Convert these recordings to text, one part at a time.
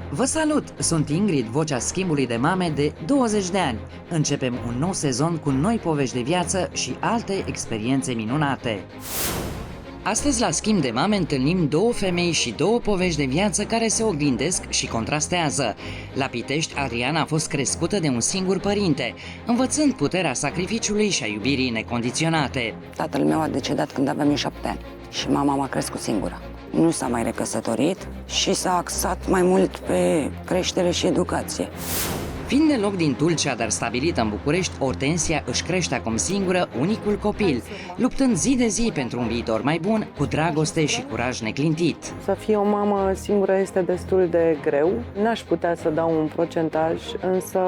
Vă salut! Sunt Ingrid, vocea schimbului de mame de 20 de ani. Începem un nou sezon cu noi povești de viață și alte experiențe minunate. Astăzi la Schimb de Mame întâlnim două femei și două povești de viață care se oglindesc și contrastează. La Pitești, Adriana a fost crescută de un singur părinte, învățând puterea sacrificiului și a iubirii necondiționate. Tatăl meu a decedat când aveam eu 7 ani și mama m-a crescut singură. Nu s-a mai recăsătorit și s-a axat mai mult pe creștere și educație. Fiind de loc din Tulcea, dar stabilită în București, Ortensia își crește acum singură unicul copil, luptând zi de zi pentru un viitor mai bun, cu dragoste și curaj neclintit. Să fie o mamă singură este destul de greu. N-aș putea să dau un procentaj, însă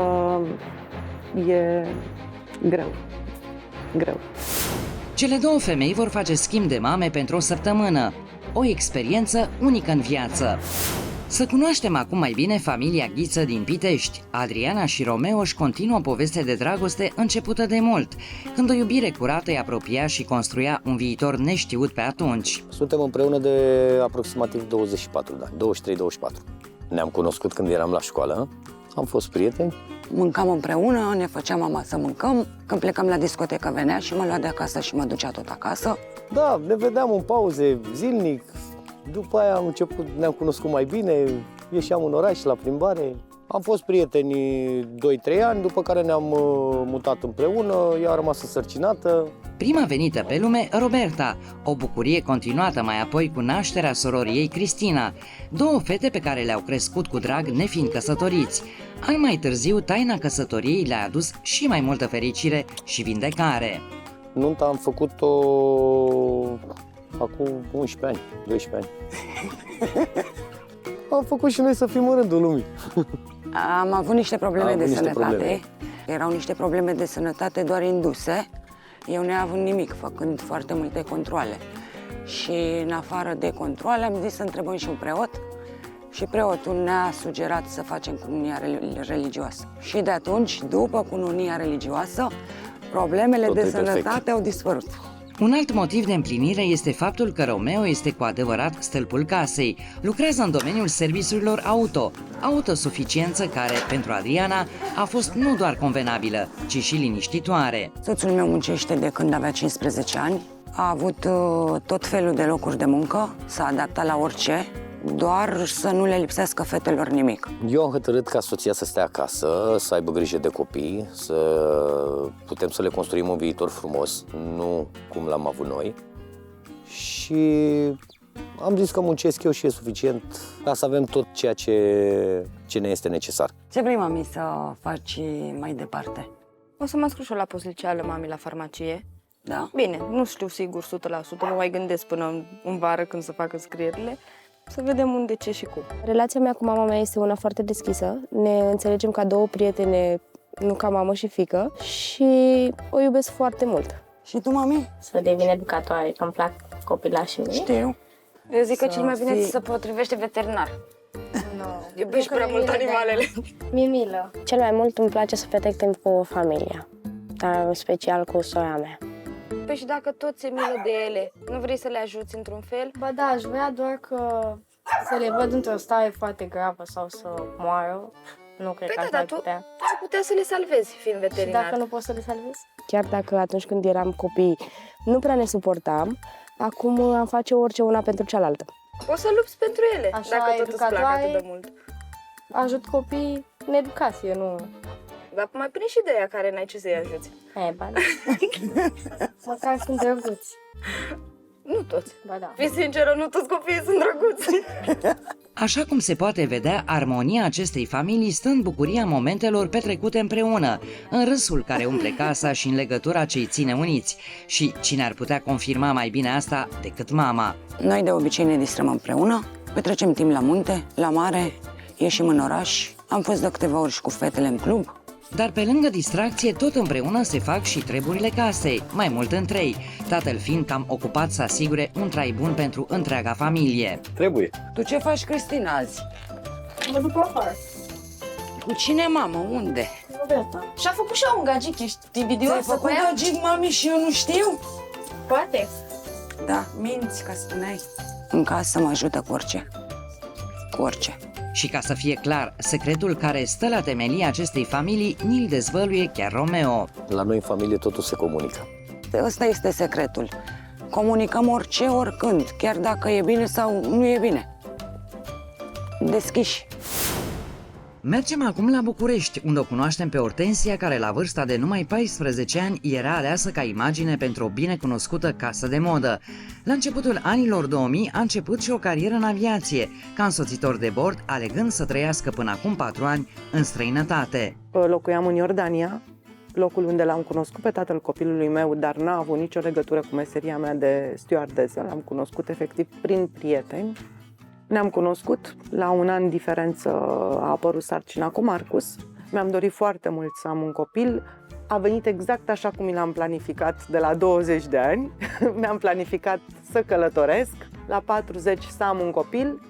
e greu. Greu. Cele două femei vor face schimb de mame pentru o săptămână, o experiență unică în viață. Să cunoaștem acum mai bine familia Ghiță din Pitești. Adriana și Romeo își continuă o poveste de dragoste începută de mult, când o iubire curată îi apropia și construia un viitor neștiut pe atunci. Suntem împreună de aproximativ 24 de ani, 23-24. Ne-am cunoscut când eram la școală, am fost prieteni. Mâncam împreună, ne făcea mama să mâncăm. Când plecam la discotecă venea și mă lua de acasă și mă ducea tot acasă. Da, ne vedeam în pauze zilnic. După aia ne-am cunoscut mai bine, ieșeam în oraș la plimbare. Am fost prieteni 2-3 ani, după care ne-am mutat împreună, ea a rămas însărcinată. Prima venită pe lume, Roberta, o bucurie continuată mai apoi cu nașterea sororii ei, Cristina, două fete pe care le-au crescut cu drag nefiind căsătoriți. Ani mai târziu, taina căsătoriei le-a adus și mai multă fericire și vindecare. Nunta am făcut-o acum 11 ani, 12 ani. Am făcut și noi să fim în rândul lumii. Am avut niște probleme de sănătate. Erau niște probleme de sănătate doar induse. Eu neavând nimic, făcând foarte multe controale. Și în afară de controale am zis să întrebăm și un preot. Și preotul ne-a sugerat să facem cununia religioasă. Și de atunci, după cununia religioasă, problemele de sănătate au dispărut. Un alt motiv de împlinire este faptul că Romeo este cu adevărat stâlpul casei. Lucrează în domeniul serviciurilor auto, autosuficiență care, pentru Adriana, a fost nu doar convenabilă, ci și liniștitoare. Soțul meu muncește de când avea 15 ani, a avut tot felul de locuri de muncă, s-a adaptat la orice, doar să nu le lipsească fetelor nimic. Eu am hotărât ca soția să stea acasă, să aibă grijă de copii, să putem să le construim un viitor frumos, nu cum l-am avut noi. Și am zis că muncesc eu și e suficient ca să avem tot ceea ce ne este necesar. Ce vrei, mami, să faci mai departe? O să mă înscriu și eu la postliceală, mami, la farmacie. Da? Bine, nu știu sigur 100%, mă mai gândesc până în vară când să fac înscrierile. Să vedem unde, ce și cum. Relația mea cu mama mea este una foarte deschisă. Ne înțelegem ca două prietene, nu ca mamă și fiică, și o iubesc foarte mult. Și tu, mami? Să devin educatoare, că îmi plac copilașii mei. Știu. Eu zic că cel mai bine să potrivește veterinar. Iubești prea mult animalele. Mi-e milă. Cel mai mult îmi place să petrec timp cu familia, dar în special cu sora mea. Păi și dacă tot ți-e milă de ele, nu vrei să le ajuți într-un fel? Ba da, aș vrea doar că să le văd într-o stare foarte gravă sau să moară. Nu cred că aș mai putea. Tu ai putea să le salvezi fiind Și veterinar. dacă nu pot să le salvez? Chiar dacă atunci când eram copii nu prea ne suportam, acum am face orice una pentru cealaltă. O să lupți pentru ele, Așa, dacă tot îți plac educatoare. atât de mult. Ajut copii în educație, nu... Dar mai prinde și de aia care n-ai ce să-i ajuți. Ba da. Măcar sunt drăguți. Nu toți. Ba da. Fii sinceră, nu toți copiii sunt drăguți. Așa cum se poate vedea, armonia acestei familii stă în bucuria momentelor petrecute împreună, în râsul care umple casa și în legătura ce îi ține uniți. Și cine ar putea confirma mai bine asta decât mama? Noi de obicei ne distrăm împreună, petrecem timp la munte, la mare, ieșim în oraș. Am fost de câteva ori și cu fetele în club. Dar pe lângă distracție, tot împreună se fac și treburile casei, mai mult în trei, tatăl fiind cam ocupat să asigure un trai bun pentru întreaga familie. Trebuie. Tu ce faci, Cristina, azi? Mă duc afară. Cu cine, mamă? Unde? Roberta. Și-a făcut și eu un gagic, ești Ți-ai invidioasă făcut cu ea? gagic, mami, și eu nu știu? Poate. Da, minți, ca spuneai. În casă mă ajută cu orice. Cu orice. Și ca să fie clar, secretul care stă la temelia acestei familii ni-l dezvăluie chiar Romeo. La noi în familie totul se comunică. Ăsta este secretul. Comunicăm orice, oricând, chiar dacă e bine sau nu e bine. Deschiși. Mergem acum la București, unde o cunoaștem pe Ortensia, care la vârsta de numai 14 ani era aleasă ca imagine pentru o binecunoscută casă de modă. La începutul anilor 2000 a început și o carieră în aviație, ca însoțitor de bord, alegând să trăiască până acum 4 ani în străinătate. Locuiam în Iordania, locul unde l-am cunoscut pe tatăl copilului meu, dar n-a avut nicio legătură cu meseria mea de stewardesă. L-am cunoscut efectiv prin prieteni. Ne-am cunoscut, la un an diferență a apărut sarcina cu Marcus. Mi-am dorit foarte mult să am un copil. A venit exact așa cum mi l-am planificat de la 20 de ani. Mi-am planificat să călătoresc, la 40 să am un copil.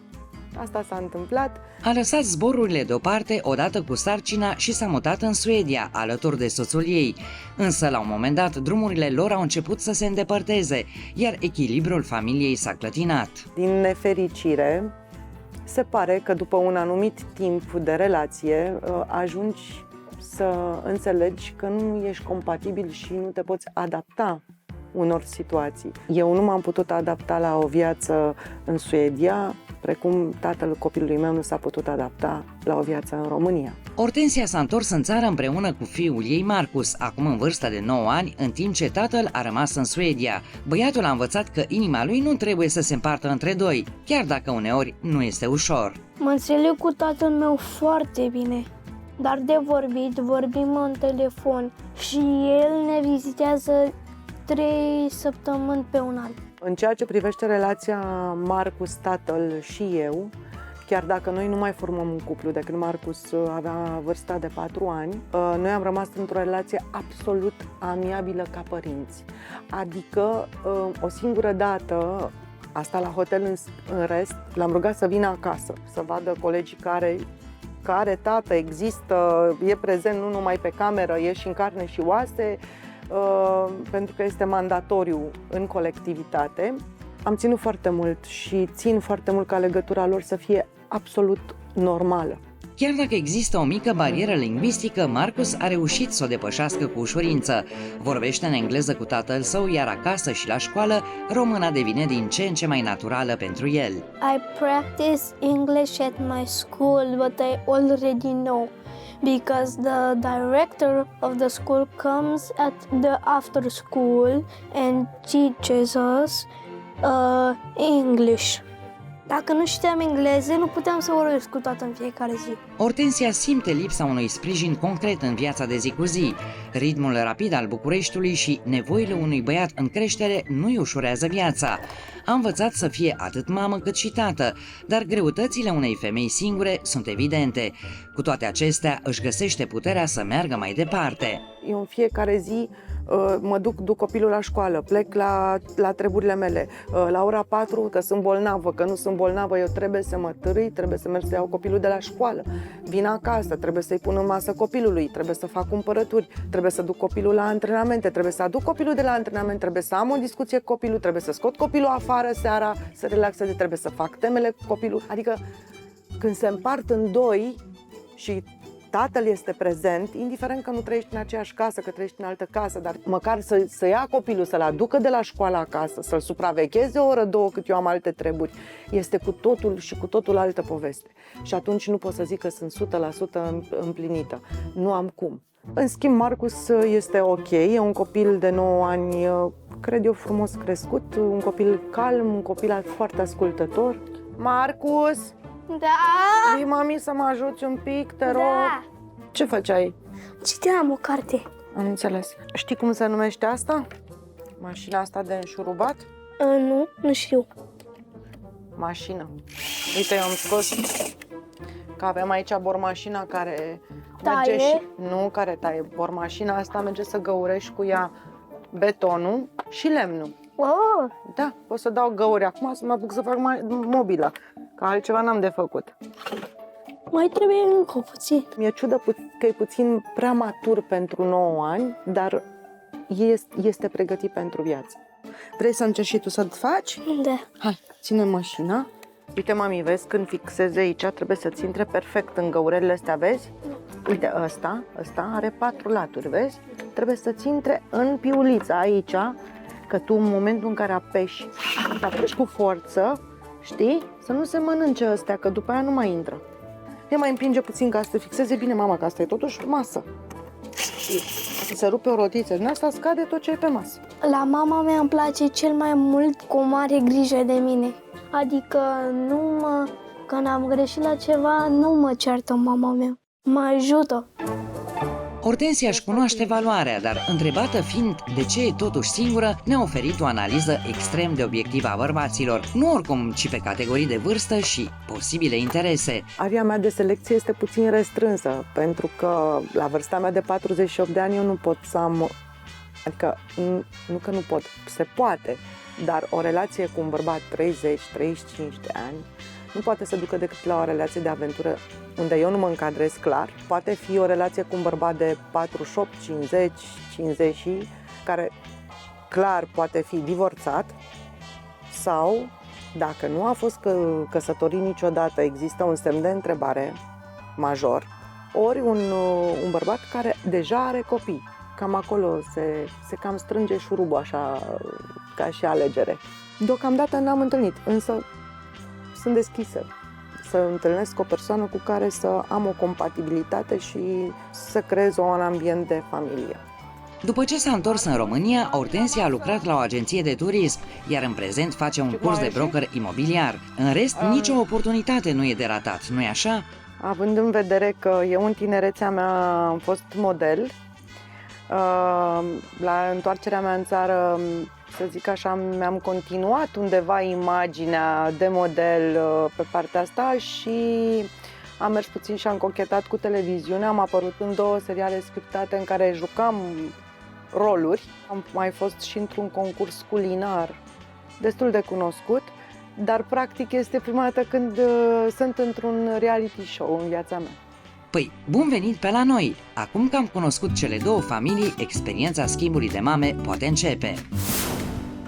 Asta s-a întâmplat. A lăsat zborurile deoparte odată cu sarcina și s-a mutat în Suedia, alături de soțul ei. Însă, la un moment dat, drumurile lor au început să se îndepărteze, iar echilibrul familiei s-a clătinat. Din nefericire, se pare că după un anumit timp de relație ajungi să înțelegi că nu ești compatibil și nu te poți adapta unor situații. Eu nu m-am putut adapta la o viață în Suedia, precum tatăl copilului meu nu s-a putut adapta la o viață în România. Ortensia s-a întors în țară împreună cu fiul ei Marcus, acum în vârstă de 9 ani, în timp ce tatăl a rămas în Suedia. Băiatul a învățat că inima lui nu trebuie să se împartă între doi, chiar dacă uneori nu este ușor. Mă înțeleg cu tatăl meu foarte bine, dar de vorbit vorbim în telefon și el ne vizitează 3 săptămâni pe un an. În ceea ce privește relația Marcus, tatăl și eu, chiar dacă noi nu mai formăm un cuplu de când Marcus avea vârsta de 4 ani, noi am rămas într-o relație absolut amiabilă ca părinți. Adică o singură dată, asta la hotel, în rest, l-am rugat să vină acasă, să vadă colegii care tată există, e prezent nu numai pe cameră, e și în carne și oase, pentru că este mandatoriu în colectivitate. Am ținut foarte mult și țin foarte mult ca legătura lor să fie absolut normală. Chiar dacă există o mică barieră lingvistică, Marcus a reușit să o depășească cu ușurință. Vorbește în engleză cu tatăl său, iar acasă și la școală, româna devine din ce în ce mai naturală pentru el. I practice English at my school, but I already know because the director of the school comes at the after school and teaches us English. Dacă nu știam engleză, nu puteam să vorbesc cu tata în fiecare zi. Ortensia simte lipsa unui sprijin concret în viața de zi cu zi. Ritmul rapid al Bucureștiului și nevoile unui băiat în creștere nu-i ușurează viața. A învățat să fie atât mamă cât și tată, dar greutățile unei femei singure sunt evidente. Cu toate acestea, își găsește puterea să meargă mai departe. Eu în fiecare zi mă duc copilul la școală, plec la treburile mele. La ora 4, că sunt bolnavă, că nu sunt bolnavă, eu trebuie să mă târâi, trebuie să merg să iau copilul de la școală. Vin acasă, trebuie să-i pun în masă copilului, trebuie să fac cumpărături, trebuie să duc copilul la antrenamente, trebuie să aduc copilul de la antrenament, trebuie să am o discuție cu copilul, trebuie să scot copilul afară seara, să relaxeze, trebuie să fac temele cu copilul. Adică când se împart în doi și tatăl este prezent, indiferent că nu trăiești în aceeași casă, că trăiești în altă casă, dar măcar să ia copilul, să-l aducă de la școală acasă, să-l supravegheze o oră, două, cât eu am alte treburi, este cu totul și cu totul altă poveste. Și atunci nu pot să zic că sunt 100% împlinită. Nu am cum. În schimb, Marcus este ok, e un copil de 9 ani, cred eu, frumos crescut, un copil calm, un copil foarte ascultător. Marcus! Da! Vii, mami, să mă ajuți un pic, te rog. Da! Ce făceai? Citeam o carte. Am înțeles. Știi cum se numește asta? Mașina asta de înșurubat? Nu știu. Mașină. Uite, eu am scos că avem aici bormașina care Taie? merge și... Nu, care taie. Bormașina asta merge să găurești cu ea betonul și lemnul. Oh! Da, pot să dau găuri acum să mă apuc să fac mobilă, că altceva n-am de făcut. Mai trebuie încă puțin. Mi-e ciudă că e puțin prea matur pentru 9 ani, dar este pregătit pentru viață. Vrei să încerci și tu să-ți faci? Da. Hai, ține mașina. Uite, mami, vezi, când fixezi aici, trebuie să-ți intre perfect în găurelele astea, vezi? Uite, ăsta are 4 laturi, vezi? Trebuie să-ți intre în piulița aici, că tu în momentul în care apeși cu forță, știi? Să nu se mănânce astea, că după aia nu mai intră. Ne mai împinge puțin ca să te fixeze bine, mama, că asta e totuși masă. Se rupe o rotiță din asta, scade tot ce e pe masă. La mama mea îmi place cel mai mult cu mare grijă de mine. Adică când am greșit la ceva, nu mă ceartă mama mea. Mă ajută. Hortensia își cunoaște valoarea, dar întrebată fiind de ce e totuși singură, ne-a oferit o analiză extrem de obiectivă a bărbaților, nu oricum, ci pe categorii de vârstă și posibile interese. Aria mea de selecție este puțin restrânsă, pentru că la vârsta mea de 48 de ani eu nu pot să am, adică nu că nu pot, se poate, dar o relație cu un bărbat 30-35 de ani nu poate să ducă decât la o relație de aventură unde eu nu mă încadrez clar. Poate fi o relație cu un bărbat de 48, 50, 50, care clar poate fi divorțat sau, dacă nu a fost căsătorit niciodată, există un semn de întrebare major, ori un bărbat care deja are copii. Cam acolo se cam strânge șurubul așa, ca și alegere. Deocamdată n-am întâlnit, însă sunt deschisă să întâlnesc o persoană cu care să am o compatibilitate și să creez un ambient de familie. După ce s-a întors în România, Hortensia a lucrat la o agenție de turism, iar în prezent face un curs de broker imobiliar. În rest, nicio oportunitate nu e de ratat, nu-i așa? Având în vedere că eu în tinerețea mea am fost model, la întoarcerea mea în țară, să zic așa, mi-am continuat undeva imaginea de model pe partea asta și am mers puțin și am cochetat cu televiziunea. Am apărut în 2 seriale scriptate în care jucam roluri. Am mai fost și într-un concurs culinar destul de cunoscut, dar practic este prima dată când sunt într-un reality show în viața mea. Păi, bun venit pe la noi! Acum că am cunoscut cele 2 familii, experiența schimbului de mame poate începe.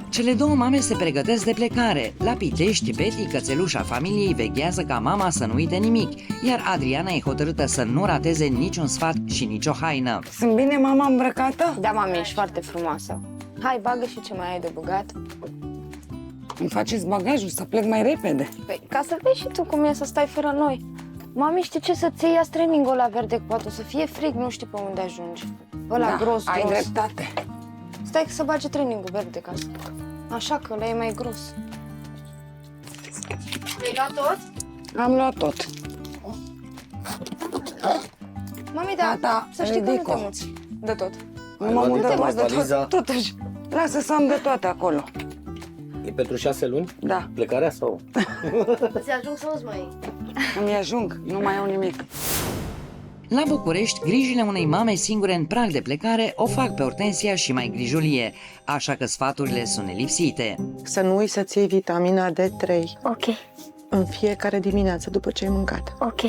Cele 2 mame se pregătesc de plecare. La Pitești, Betty, cățelușa familiei, veghează ca mama să nu uite nimic, iar Adriana e hotărâtă să nu rateze niciun sfat și nicio haină. Sunt bine, mama, îmbrăcată? Da, mami, ești foarte frumoasă. Hai, bagă și ce mai ai de băgat. Îmi faceți bagajul să plec mai repede. Păi, ca să vezi și tu cum e să stai fără noi. Mami, știi ce să-ți iei training-ul ăla verde, cu poate o să fie frig, nu știi pe unde ajungi. Ăla gros, ai gros. dreptate. Stai să bage training-ul verde ca să... Așa că ăla e mai gros. Ai luat tot? Am luat tot. Mami, da, Tata, să știi că nu ridic-o. te muți de tot. Nu mă mut de valiza? tot. Totuși, lasă să am de toate acolo. E pentru 6 luni? Da, Plecarea sau? Îți ajung să nu-ți mai îmi ajung, nu mai iau nimic. La București, grijile unei mame singure în prag de plecare o fac pe Hortensia și mai grijulie, așa că sfaturile sunt nelipsite. Să nu uiți să-ți iei vitamina D3 Ok, în fiecare dimineață după ce ai mâncat. ok,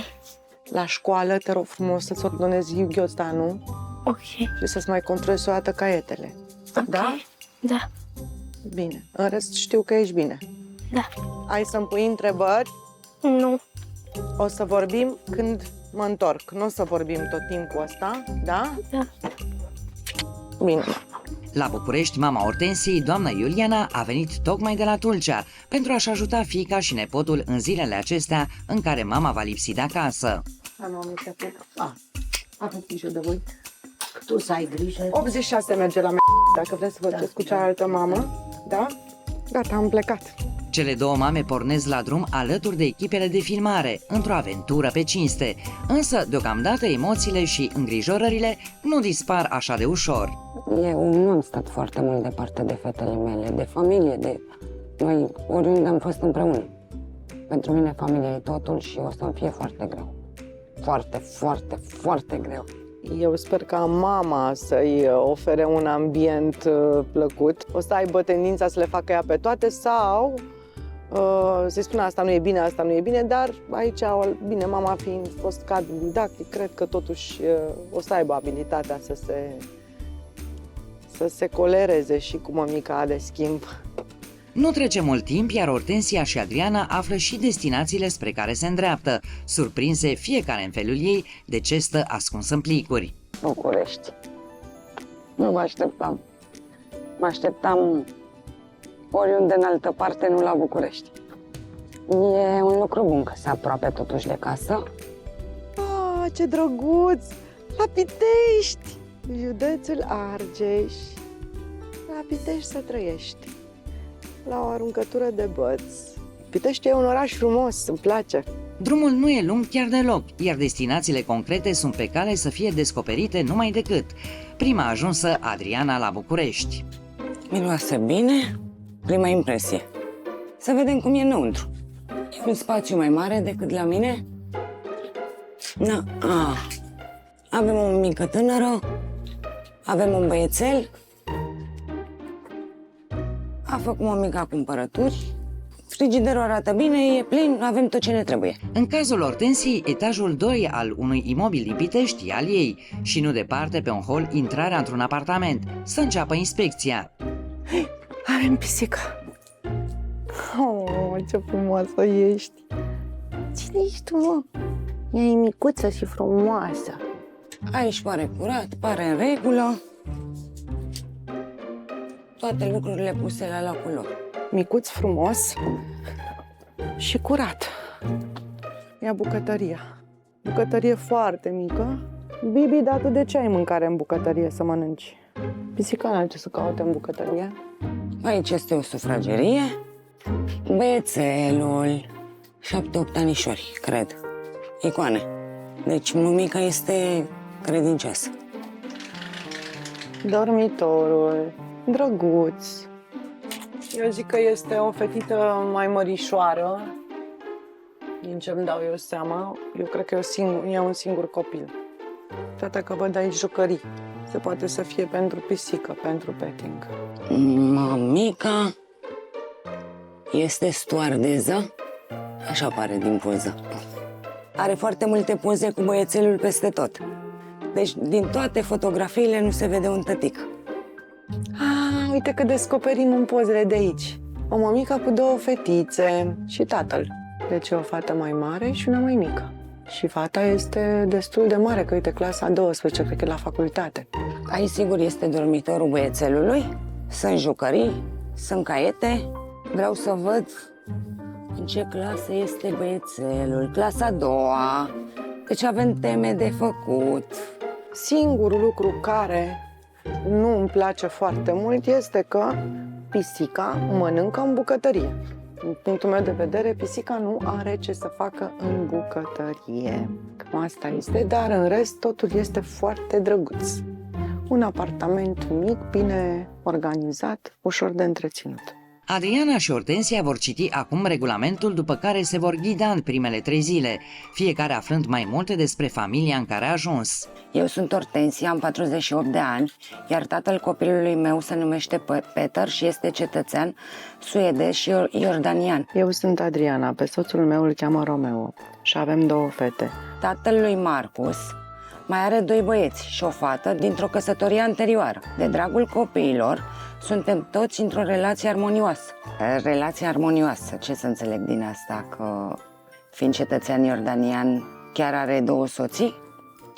La școală te rog frumos să-ți ordonezi ghioțdanul ok, și să-ți mai controlezi o dată caietele. ok. Da? Da, Bine. În rest știu că ești bine. da. Ai să-mi pui întrebări? Nu, O să vorbim când mă întorc. Nu o să vorbim tot timpul ăsta, da? da. Bine. La București, mama Hortensiei, doamna Iuliana, a venit tocmai de la Tulcea pentru a-și ajuta fiica și nepotul în zilele acestea în care mama va lipsi de acasă. Aveți grijă de voi. Tu să ai grijă. 86 merge la mea, dacă vreți să vă duceți cu cealaltă mamă, da? Gata, am plecat. Cele 2 mame pornesc la drum alături de echipele de filmare, într-o aventură pe cinste. Însă, deocamdată, emoțiile și îngrijorările nu dispar așa de ușor. Eu nu am stat foarte mult departe de fetele mele, de familie, de... Noi oriunde am fost împreună. Pentru mine familia e totul și o să-mi fie foarte greu. Foarte, foarte, foarte greu. Eu sper ca mama să-i ofere un ambient plăcut. O să aibă tendința să le facă ea pe toate sau să-i spună asta nu e bine, asta nu e bine, dar aici, bine, mama fiind fost cadru didactic, cred că totuși o să aibă abilitatea să se colereze și cu mămica de schimb. Nu trece mult timp, iar Ortensia și Adriana află și destinațiile spre care se îndreaptă, surprinse fiecare în felul ei de ce stă ascuns în plicuri. București. Nu mă așteptam. Mă așteptam oriunde în altă parte, nu la București. E un lucru bun că se aproape totuși de casă. Ah, ce drăguț! La Pitești! Județul Argeș. La Pitești să trăiești. La o aruncătură de băți. Pitești e un oraș frumos, îmi place. Drumul nu e lung chiar deloc, iar destinațiile concrete sunt pe cale să fie descoperite numai decât. Prima ajunsă, Adriana la București. Miroase bine, prima impresie. Să vedem cum e înăuntru. E un spațiu mai mare decât la mine. Avem o mică tânără, avem un băiețel. A făcut o mică cumpărături. Frigiderul arată bine, e plin, avem tot ce ne trebuie. În cazul Ortensiei, etajul 2 al unui imobil din Pitești e al ei și nu departe pe un hol intrarea într-un apartament. Să înceapă inspecția. Avem pisică. Oh, ce frumoasă ești. Cine ești tu, mă? Ea e micuță și frumoasă. Aici pare curat, pare în regulă. Toate lucrurile puse la locul lor. Micuț, frumos și curat. Ia bucătăria. Bucătărie foarte mică. Bibi, dar tu de ce ai mâncare în bucătărie să mănânci? Pisica n-are ce să caute în bucătărie. Aici este o sufragerie. Băiețelul, 7-8 anișori, cred. Icoane. Deci mămica este credincioasă. Dormitorul, drăguț. Eu zic că este o fetiță mai mărișoară, din ce-mi dau eu seama. Eu cred că e un singur copil. Toate că văd aici jucării. Se poate să fie pentru pisică, pentru petting. Mămica este stoardeză, așa pare din poză. Are foarte multe poze cu băiețelul peste tot. Deci din toate fotografiile nu se vede un tătic. Uite că descoperim în pozele de aici. O mămică cu două fetițe și tatăl. Deci e o fată mai mare și una mai mică. Și fata este destul de mare, că uite, clasa 12, cred că e la facultate. Aici sigur este dormitorul băiețelului. Sunt jucării, sunt caiete. Vreau să văd în ce clasă este băiețelul. Clasa a doua. Deci avem teme de făcut. Singurul lucru care nu îmi place foarte mult este că pisica mănâncă în bucătărie. Din punctul meu de vedere, pisica nu are ce să facă în bucătărie. Cam asta este, dar în rest totul este foarte drăguț. Un apartament mic, bine organizat, ușor de întreținut. Adriana și Ortensia vor citi acum regulamentul, după care se vor ghida în primele 3 zile, fiecare aflând mai multe despre familia în care a ajuns. Eu sunt Ortensia, am 48 de ani, iar tatăl copilului meu se numește Peter și este cetățean suedez și iordanian. Eu sunt Adriana, pe soțul meu îl cheamă Romeo și avem 2 fete. Tatăl lui Marcus mai are 2 băieți și o fată dintr-o căsătorie anterioară. De dragul copiilor, suntem toți într-o relație armonioasă. Relație armonioasă, ce să înțeleg din asta? Că fiind cetățean iordanian chiar are 2 soții?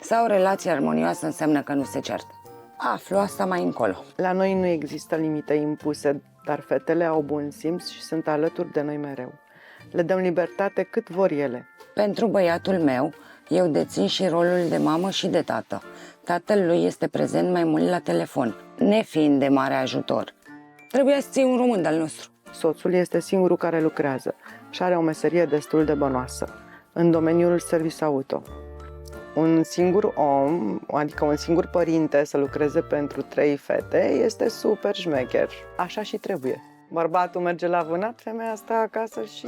Sau relație armonioasă înseamnă că nu se ceartă? Aflu asta mai încolo. La noi nu există limite impuse, dar fetele au bun simț și sunt alături de noi mereu. Le dăm libertate cât vor ele. Pentru băiatul meu, eu dețin și rolul de mamă și de tată. Tatăl lui este prezent mai mult la telefon, nefiind de mare ajutor. Trebuia să ții un român al nostru. Soțul este singurul care lucrează și are o meserie destul de bănoasă, în domeniul service auto. Un singur om, adică un singur părinte să lucreze pentru 3 fete este super șmecher. Așa și trebuie. Bărbatul merge la vânat, femeia stă acasă și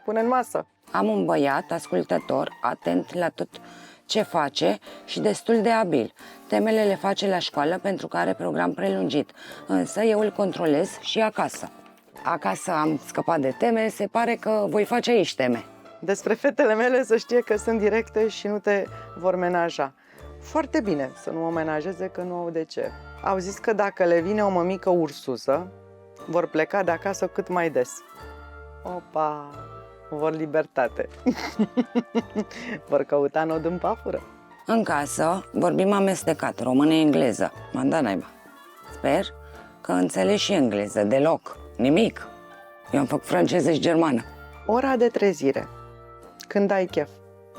pune în masă. Am un băiat ascultător, atent la tot ce face și destul de abil. Temele le face la școală pentru că are program prelungit, însă eu îl controlez și acasă. Acasă am scăpat de teme, se pare că voi face aici teme. Despre fetele mele să știe că sunt directe și nu te vor menaja. Foarte bine să nu o menajeze, că nu au de ce. Au zis că dacă le vine o mămică ursuză, Vor pleca de acasă cât mai des. Opa! Vor libertate. Vor căuta nod în pafură. În casă vorbim amestecat, română-engleză. M-a dat naiba. Sper că înțelegi și engleză, deloc, nimic. Eu am făcut franceză și germană. Ora de trezire. Când ai chef.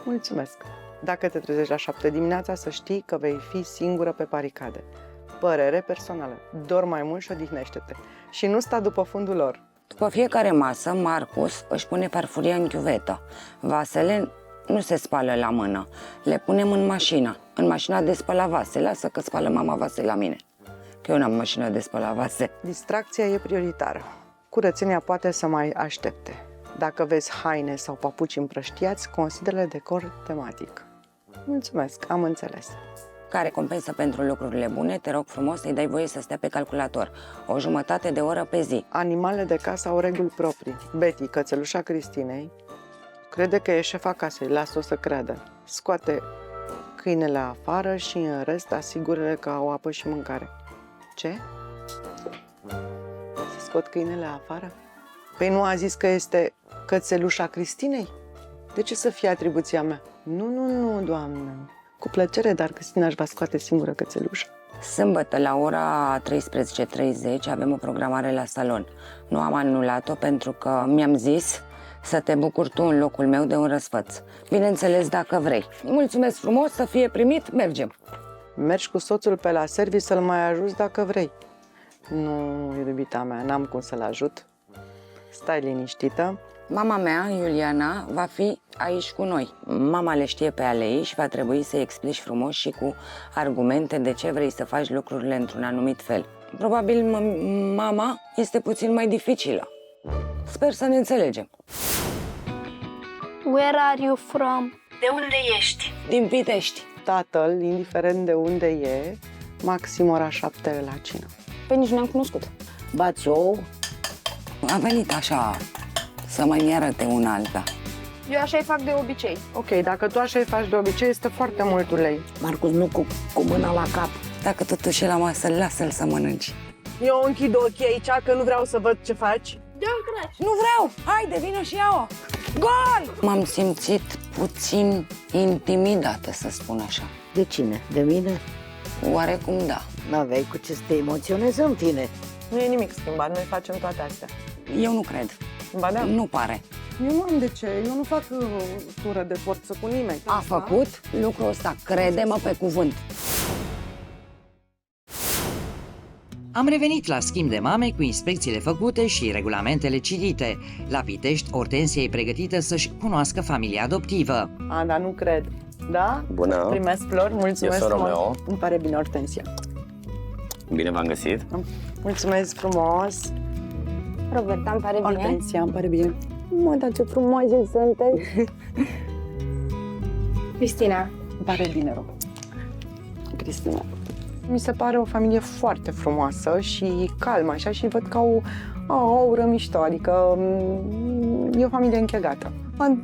Mulțumesc. Dacă te trezești la 7 dimineața, să știi că vei fi singură pe baricade. Părere personală. Dormi mai mult și odihnește-te. Și nu sta după fundul lor. După fiecare masă, Marcus își pune farfuria în chiuvetă. Vasele nu se spală la mână. Le punem în mașină. În mașina de spălat vase. Lasă că spală mama vase la mine. Că eu n-am mașină de spălat vase. Distracția e prioritară. Curățenia poate să mai aștepte. Dacă vezi haine sau papuci împrăștiați, consideră decor tematic. Mulțumesc, am înțeles. Ca recompensă pentru lucrurile bune, te rog frumos să-i dai voie să stea pe calculator. O jumătate de oră pe zi. Animalele de casă au reguli proprii. Betty, cățelușa Cristinei, crede că e șefa casei, lasă-o să creadă. Scoate câinele afară și în rest asigură că au apă și mâncare. Ce? Să scot câinele afară? Păi nu a zis că este cățelușa Cristinei? De ce să fie atribuția mea? Nu, doamnă. Cu plăcere, dar Cristina își va scoate singură cățelușa. Sâmbătă, la ora 13:30, avem o programare la salon. Nu am anulat-o pentru că mi-am zis să te bucuri tu în locul meu de un răsfăț. Bineînțeles, dacă vrei. Mulțumesc frumos, să fie primit, mergem. Mergi cu soțul pe la serviciu să-l mai ajuți dacă vrei. Nu, iubita mea, n-am cum să-l ajut. Stai liniștită. Mama mea, Iuliana, va fi aici cu noi. Mama le știe pe ale ei și va trebui să-i explici frumos și cu argumente de ce vrei să faci lucrurile într-un anumit fel. Probabil mama este puțin mai dificilă. Sper să ne înțelegem. Where are you from? De unde ești? Din Pitești. Tatăl, indiferent de unde e, maxim ora 7 la cină. Păi nici ne-am cunoscut. Bați ou. A venit așa să mai arate una alta. Eu așa-i fac de obicei. Ok, dacă tu așa îi faci de obicei, este foarte mult ulei. Marcus, nu cu mâna la cap. Dacă totuși e la masă, lasă-l să mănânci. Eu închid ochii aici, că nu vreau să văd ce faci. Nu vreau! Haide, vină și ia-o! Gol! M-am simțit puțin intimidată, să spun așa. De cine? De mine? Oarecum da. N-aveai cu ce să te emoționezi în tine. Nu e nimic schimbat, noi facem toate astea. Eu nu cred. Ba da. Nu pare. Eu nu am de ce, eu nu fac tură de forță cu nimeni. A făcut lucrul ăsta, crede-mă pe cuvânt. Am revenit la schimb de mame cu inspecțiile făcute și regulamentele citite. La Pitești, Ortensia e pregătită să-și cunoască familia adoptivă. A, dar nu cred. Da? Bună! Primesc flori, mulțumesc Eu sunt frumos. Romeo. Îmi pare bine, Ortensia. Bine v-am găsit! Mulțumesc frumos. Roberta, îmi pare bine. Ortensia, îmi pare bine. Mă, dar ce frumoase sunteți. Cristina. Îmi pare bine, Ro. Cristina. Mi se pare o familie foarte frumoasă și calmă, așa, și văd că au o aură mișto, adică e o familie închegată.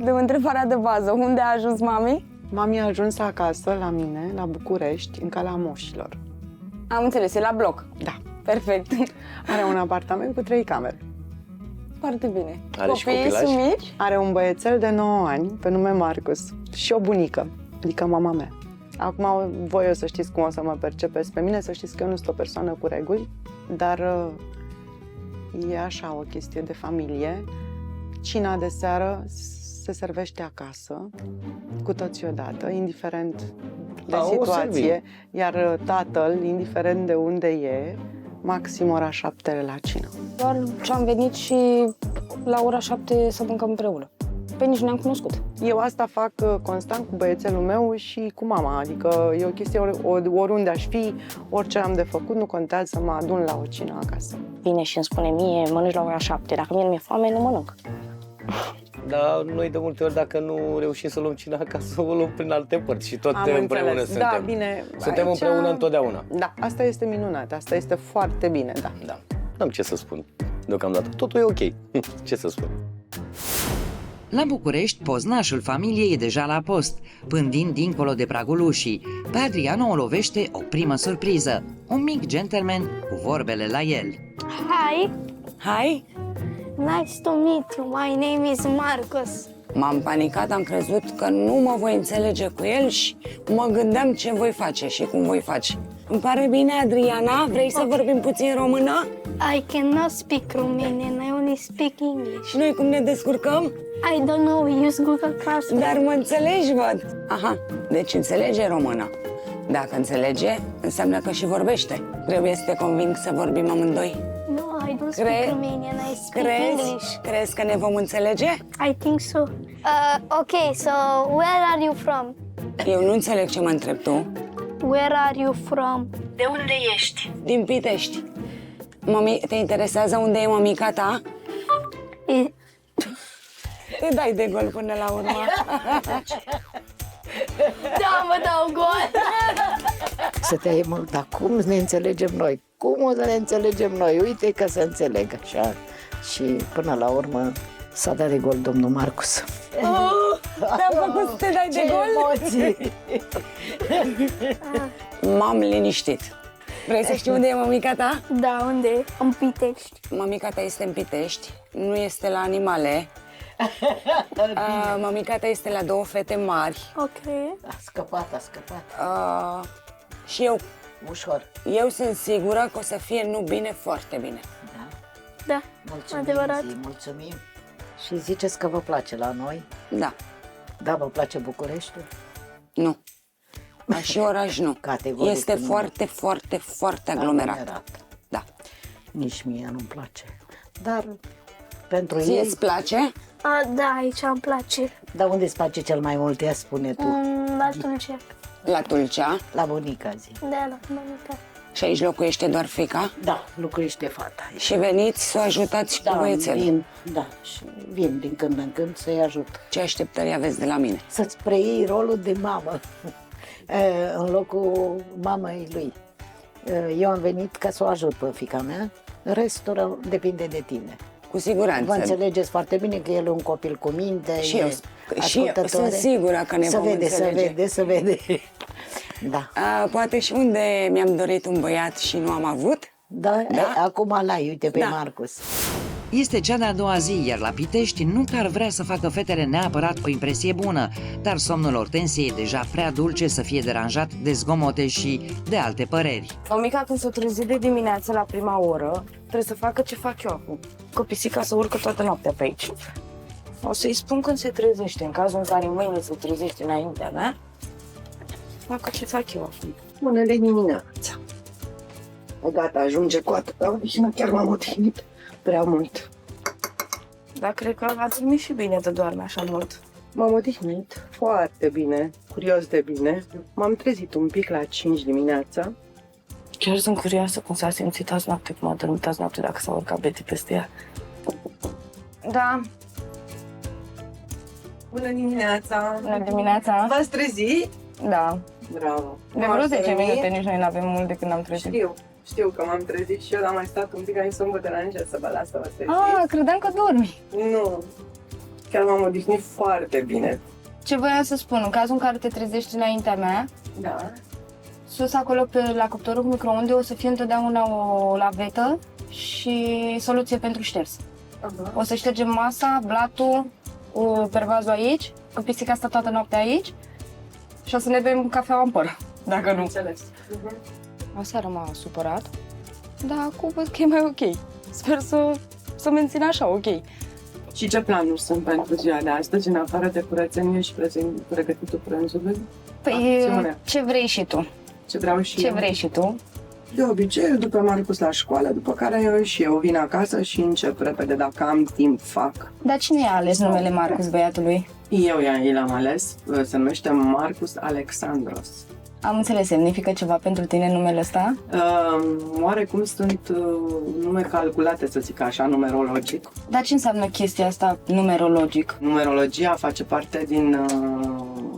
De întrebarea de bază, unde a ajuns mami? Mami a ajuns acasă, la mine, la București, în Calea Moșilor. Am înțeles, e la bloc. Da. Perfect. Are un apartament cu 3 camere. Foarte bine. Are și Copiii copilași? sunt mici? Are un băiețel de 9 ani, pe nume Marcus, și o bunică, adică mama mea. Acum voi o să știți cum o să mă percepeți pe mine, să știți că eu nu sunt o persoană cu reguli, dar e așa o chestie de familie. Cina de seară se servește acasă, cu toții odată, indiferent de situație, iar tatăl, indiferent de unde e, maxim ora 7 la cină. Doar ce am venit și la ora 7 să mâncăm împreună. Pe nici ne-am cunoscut. Eu asta fac constant cu băiețelul meu și cu mama, adică e o chestie oriunde aș fi, orice am de făcut, nu contează să mă adun la o cină acasă. Vine și îmi spune mie, mănânci la ora 7. Dacă mie nu mi-e foame, nu mănânc. Dar noi de multe ori, dacă nu reușim să luăm cina acasă, o luăm prin alte părți și tot Am împreună înțeles. suntem. Da, bine. Suntem Aici... împreună întotdeauna. Da, asta este minunat, asta este foarte bine, da. Da. N-am ce să spun. Deocamdată totul e ok. Ce să spun? La București, poznașul familiei e deja la post, pândind dincolo de pragul ușii. Pe Adriano o lovește o primă surpriză, un mic gentleman cu vorbele la el. Hi. Hai! Nice to meet you. My name is Marcus. M-am panicat, am crezut că nu mă voi înțelege cu el și mă gândeam ce voi face și cum voi face. Îmi pare bine, Adriana, vrei să vorbim puțin română? I cannot speak Romanian. I only speak English. Și noi cum ne descurcăm? I don't know. We use Google Translate. Dar mă înțelegi, văd. Aha, deci înțelege română. Dacă înțelege, înseamnă că și vorbește. Trebuie să te conving să vorbim amândoi. No, I don't speak Romanian. I speak English. Crezi că ne vom înțelege? I think so. Okay, so where are you from? Eu nu înțeleg ce mă întrebi tu. Where are you from? De unde ești? Din Pitești. Mami, te interesează unde e mămica ta? Te dai de gol până la urmă. Da, mă dau gol! Să te iei mult, dar cum ne înțelegem noi? Cum o să ne înțelegem noi? Uite că se înțeleg așa. Și până la urmă s-a dat de gol domnul Marcus. Te-am făcut să te dai de gol? Emoții! M-am liniștit. Vrei să știi unde e mămica ta? Da, unde e? În Pitești. Mămica ta este în Pitești, nu este la animale. Mămica ta este la 2 fete mari. Ok. A scăpat. Și eu Ușor. Eu sunt sigură că o să fie nu bine, foarte bine. Da. Da, Mulțumim, adevărat. mulțumim. Și ziceți că vă place la noi? Da. Da, vă place Bucureștiul? Nu. Și oraș nu. Categoric Este nu. foarte, foarte, foarte aglomerat. Da. Nici mie nu-mi place. Dar pentru Ție ei... îți place? Da, aici îmi place. Dar unde îți place cel mai mult? Ia spune tu. La Tulcea. La Tulcea. La bunica zi. Da, la mămica. Și aici locuiește doar fiica? Da, locuiește fata aici. Și veniți să o ajutați și cu băiețelul? vin, da, și vin din când în când să-i ajut. Ce așteptări aveți de la mine? Să-ți preiei rolul de mamă în locul mamei lui. Eu am venit ca să o ajut pe fiica mea, restul depinde de tine. Cu siguranță. Vă înțelegeți foarte bine că el e un copil cu minte, Și eu, ascultătoare. sunt sigură că ne vom înțelege. Se vede. Da. Poate și unde mi-am dorit un băiat și nu am avut? Da? Acum l-ai, uite pe Da. Marcus. Este cea de-a doua zi, iar la Pitești nu că ar vrea să facă fetele neapărat o impresie bună, dar somnul Ortensiei e deja prea dulce să fie deranjat de zgomote și de alte păreri. Mămica când s-o trezi de dimineață la prima oră, trebuie să facă ce fac eu acum. Că pisica să urcă toată noaptea pe aici. O să-i spun când se trezește, în cazul în care mâine se trezește înaintea mea, facă ce fac eu acum. Bună de dimineața! Gata, ajunge cu atâta odihnă, chiar m-am odihnit prea mult. Dar cred că a dormit și bine de doarme așa mult. M-am odihnit foarte bine, curios de bine. M-am trezit un pic la 5 dimineața. Chiar sunt curioasă cum s-a simțit azi noapte, cum a dormit azi noapte, dacă s-a urcat Betty peste ea. Da, Bună dimineața! Bună dimineața! V-ați trezit? Da. Bravo! De vreo 10 minute, nici noi nu avem mult de când am trezit. Știu că m-am trezit și eu, dar am mai stat un pic, am zis să mă deranjez să vă las să vă treziți. Credeam că dormi. Nu, chiar m-am odihnit foarte bine. Ce voiam să spun, în cazul în care te trezești înaintea mea, Da. sus acolo la cuptorul cu microunde o să fie întotdeauna o lavetă și soluție pentru șters. O să ștergem masa, blatul, pervazul aici, că pisica stă toată noaptea aici și o să ne bem cafeaua în păr, dacă nu. Înțeles. Aseară m-a supărat, dar acum văd că e mai ok. Sper să mențin așa ok. Și ce planuri sunt pentru ziua de astăzi, în afară de curățenie și pregătitul prânzului? Păi, Acțiune. ce vrei și tu? Ce vreau și Ce eu. vrei și tu? De obicei, îl duc pe Marcus la școală, după care eu și eu vin acasă și încep repede, dacă am timp, fac. Dar cine i-a ales numele Marcus, băiatului? Eu l-am ales, se numește Marcus Alexandros. Am înțeles, semnifică ceva pentru tine numele ăsta? Oarecum sunt nume calculate, să zic așa, numerologic. Dar ce înseamnă chestia asta numerologic? Numerologia face parte din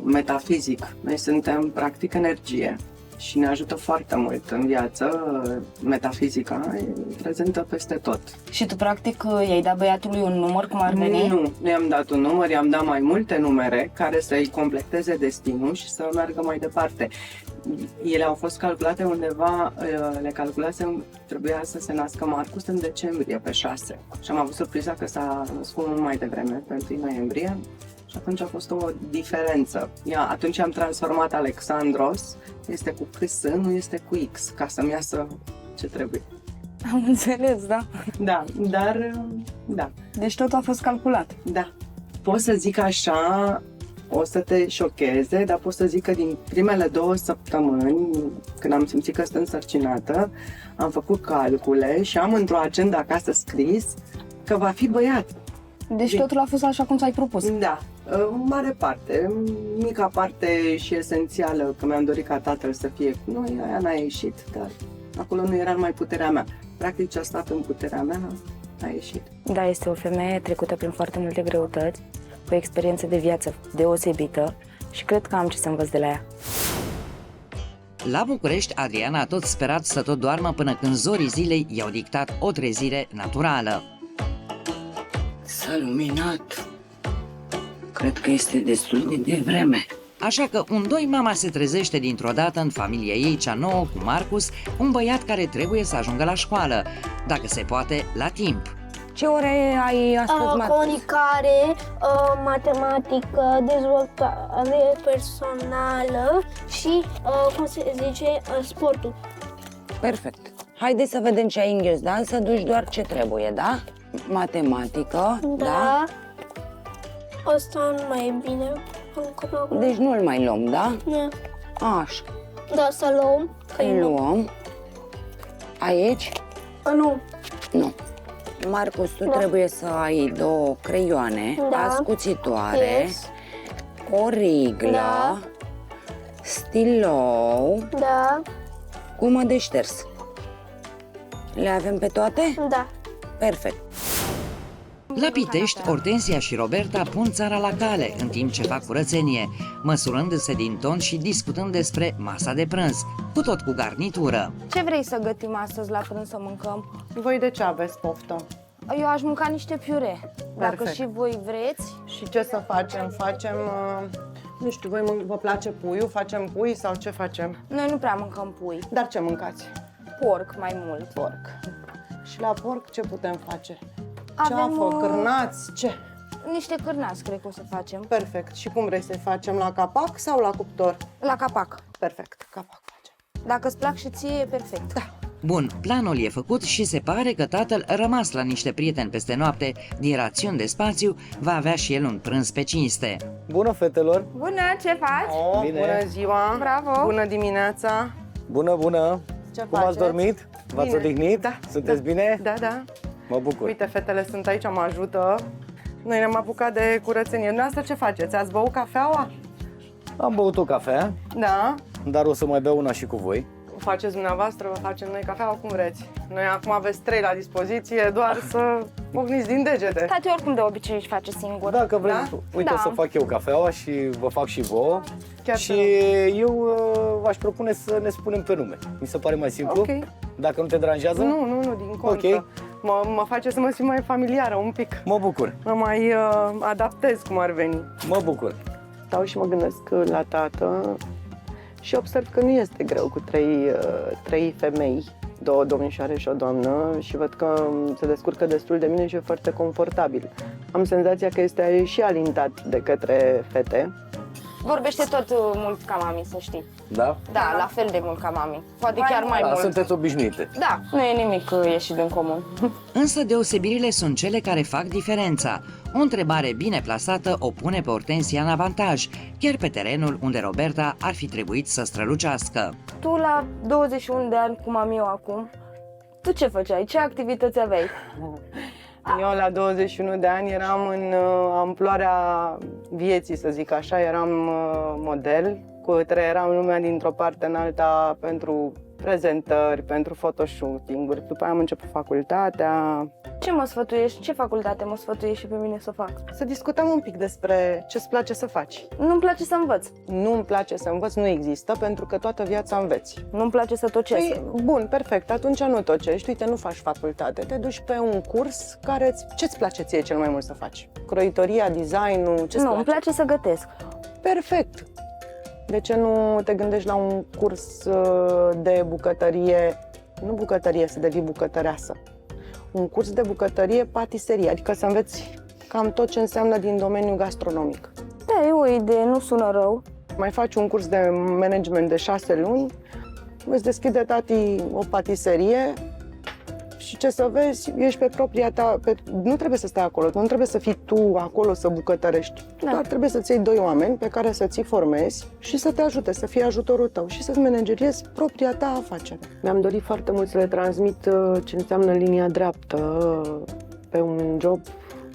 metafizic. Noi suntem, practic, energie și ne ajută foarte mult în viață. Metafizica e prezentă peste tot. Și tu, practic, i-ai dat băiatului un număr, cum ar veni? Nu i-am dat un număr, i-am dat mai multe numere care să-i completeze destinul și să meargă mai departe. ele au fost calculate undeva, le calculasem, trebuia să se nască Marcus în decembrie, pe 6. Și am avut surpriza că s-a născut mult mai devreme, pe 1 noiembrie. Și atunci a fost o diferență. Atunci am transformat Alexandros, este cu KS, nu este cu X, ca să-mi iasă ce trebuie. Am înțeles, da. Da, dar, da. Deci totul a fost calculat. Da. Pot să zic așa, o să te șocheze, dar pot să zic că din primele 2 săptămâni, când am simțit că sunt însărcinată, am făcut calcule și am într-o agenda acasă scris că va fi băiat. Deci totul a fost așa cum ți-ai propus. Da, în mare parte. Mica parte și esențială, că mi-am dorit ca tatăl să fie cu noi, aia n-a ieșit, dar acolo nu era numai puterea mea. Practic ce a stat în puterea mea a ieșit. Da, este o femeie trecută prin foarte multe greutăți, cu o experiență de viață deosebită și cred că am ce să învăț de la ea. La București, Adriana a tot sperat să tot doarmă până când zorii zilei i-au dictat o trezire naturală. S-a luminat. Cred că este destul de devreme. Așa că un doi mama se trezește dintr-o dată în familia ei cea nouă cu Marcus, un băiat care trebuie să ajungă la școală, dacă se poate, la timp. Ce ore ai astăzi, Marcus? Comunicare, matematică, dezvoltare personală și, cum se zice, sportul. Perfect. Haideți să vedem ce ai în ghiozdan, să duci doar ce trebuie, da? Matematică, da? Asta nu mai e bine. Deci nu-l mai luăm, da? Da. Așa. Da, să luăm. Îl luăm. Aici? Nu. Nu. Marcus, tu trebuie să ai 2 creioane, ascuțitoare, Yes. o riglă, Da. stilou, Da. gumă de șters. Le avem pe toate? Da. Perfect. La Pitești, Ortensia și Roberta pun țara la cale în timp ce fac curățenie, măsurându-se din ton și discutând despre masa de prânz, cu tot cu garnitură. Ce vrei să gătim astăzi la prânz să mâncăm? Voi de ce aveți poftă? Eu aș mânca niște piure, dacă Perfect. și voi vreți. Și ce să facem? Facem, nu știu, vă place puiul? Facem pui sau ce facem? Noi nu prea mâncăm pui, Dar ce mâncați? porc mai mult. Porc. Și la porc ce putem face? Avem, Ceafă, cârnați, ce? Niște cârnați, cred că o să facem. Perfect. Și cum vrei să-i facem? La capac sau la cuptor? La capac. Perfect, capac facem. Dacă îți plac și ție, e perfect. Da. Bun, planul e făcut și se pare că tatăl, rămas la niște prieteni peste noapte, din rațiuni de spațiu, va avea și el un prânz pe cinste. Bună, fetelor! Bună, ce faci? Bine. Bună ziua! Bravo. Bună dimineața! Bună, bună! Ce Cum ați faceți? dormit? V-ați Bine. odihnit? Da. Sunteți bine? Da, da. Mă bucur. Uite, fetele sunt aici, mă ajută. Noi ne-am apucat de curățenie. Dumneavoastră ce faceți? Ați băut cafeaua? Am băut o cafea, Da. dar o să mai beau una și cu voi. O faceți dumneavoastră, vă facem noi cafeaua, cum vreți. Noi acum aveți 3 la dispoziție, doar să ogniți din degete. Tati oricum de obicei își face singur. Dacă vreți, Da? uite, Da. o să fac eu cafeaua și vă fac și vouă. Chiar Și eu v-aș propune să ne spunem pe nume. Mi se pare mai simplu. Ok. Dacă nu te deranjează? Nu, din contră. Ok. Mă face să mă simt mai familiară un pic. Mă bucur, Mă mai adaptez cum ar veni. mă bucur. Stau și mă gândesc la tată și observ că nu este greu cu 3 femei, 2 domnișoare și o doamnă, și văd că se descurcă destul de bine și e foarte confortabil. Am senzația că este și alintat de către fete. Vorbește tot mult ca mami, să știi. Da? Da, la fel de mult ca mami. Poate chiar mai Da, mult. sunteți obișnuite. Da, nu e nimic ieșit din comun. Însă deosebirile sunt cele care fac diferența. O întrebare bine plasată o pune pe Ortensia în avantaj, chiar pe terenul unde Roberta ar fi trebuit să strălucească. Tu la 21 de ani, cum am eu acum, tu ce făceai? Ce activități aveai? Eu la 21 de ani eram în amploarea vieții, să zic așa, eram model, eram lumea dintr-o parte în alta pentru prezentări, pentru photoshooting-uri. După aia am început facultatea. Ce mă sfătuiești? Ce facultate mă sfătuiești și pe mine să fac? Să discutăm un pic despre ce-ți place să faci. Nu-mi place să învăț. Nu-mi place să învăț, nu există, pentru că toată viața înveți. Nu-mi place să tocesc. Păi, bun, perfect, atunci nu tocești, uite, nu faci facultate, te duci pe un curs care ce-ți place ție cel mai mult să faci? Croitoria, design-ul, ce-ți Nu, îmi place? place să gătesc. Perfect. De ce nu te gândești la un curs de bucătărie, nu bucătărie, să devii bucătăreasă, un curs de bucătărie patiserie, adică să înveți cam tot ce înseamnă din domeniul gastronomic. Da, e o idee, nu sună rău. Mai faci un curs de management de 6 luni, îți deschide tati o patiserie și ce să vezi, ești pe propria ta, nu trebuie să stai acolo, nu trebuie să fii tu acolo să bucătărești. Tu doar trebuie să-ți iei 2 oameni pe care să ți formezi și să te ajute, să fie ajutorul tău și să-ți manageriezi propria ta afacere. Mi-am dorit foarte mult să le transmit ce înseamnă linia dreaptă pe un job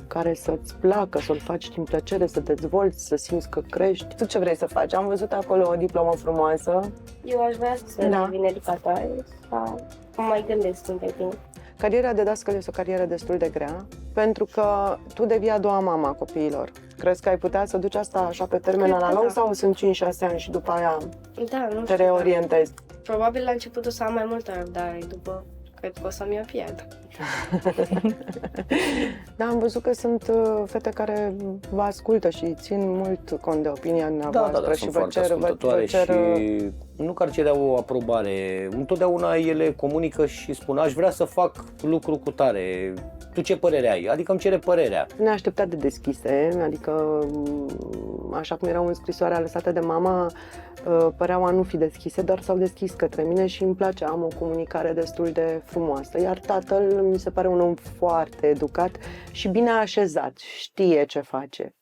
care să-ți placă, să-l faci din plăcere, să te dezvolți, să simți că crești. Tu ce vrei să faci? Am văzut acolo o diplomă frumoasă. Eu aș vrea să devin educatoare sau mai gândesc între timp. Cariera de dascăl este o carieră destul de grea, pentru că tu devii a doua mamă a copiilor. Crezi că ai putea să duci asta așa pe termen la lung sau sunt 5-6 ani și după aia te reorientezi? Probabil la început o să am mai multă răbdare, după cred că o să-mi o pierd. Da, am văzut că sunt fete care vă ascultă și țin mult cont de opinia dumneavoastră și vă cer... Și nu că ar cerea o aprobare, întotdeauna ele comunică și spun aș vrea să fac lucru cu tare, tu ce părere ai? Adică îmi cere părerea. Neașteptat de deschise, adică așa cum erau în scrisoarea lăsată de mama, păreau a nu fi deschise, dar s-au deschis către mine și îmi place, am o comunicare destul de frumoasă. Iar tatăl mi se pare un om foarte educat și bine așezat, știe ce face.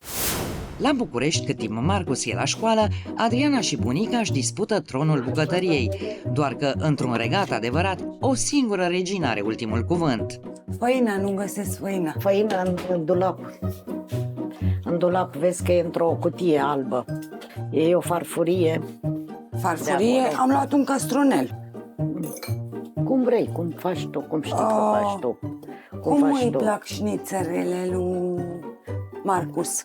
La București, cât timp Marcus e la școală, Adriana și bunica își dispută tronul bucătăriei, doar că, într-un regat adevărat, o singură regină are ultimul cuvânt. Făina, nu găsesc făina. Făina în dulap. În dulap vezi că e într-o cutie albă. E o farfurie. Farfurie? Am luat un castronel. Cum vrei, cum faci tu, cum știi că faci tu. Cum îi plac șnițărele lui Marcus?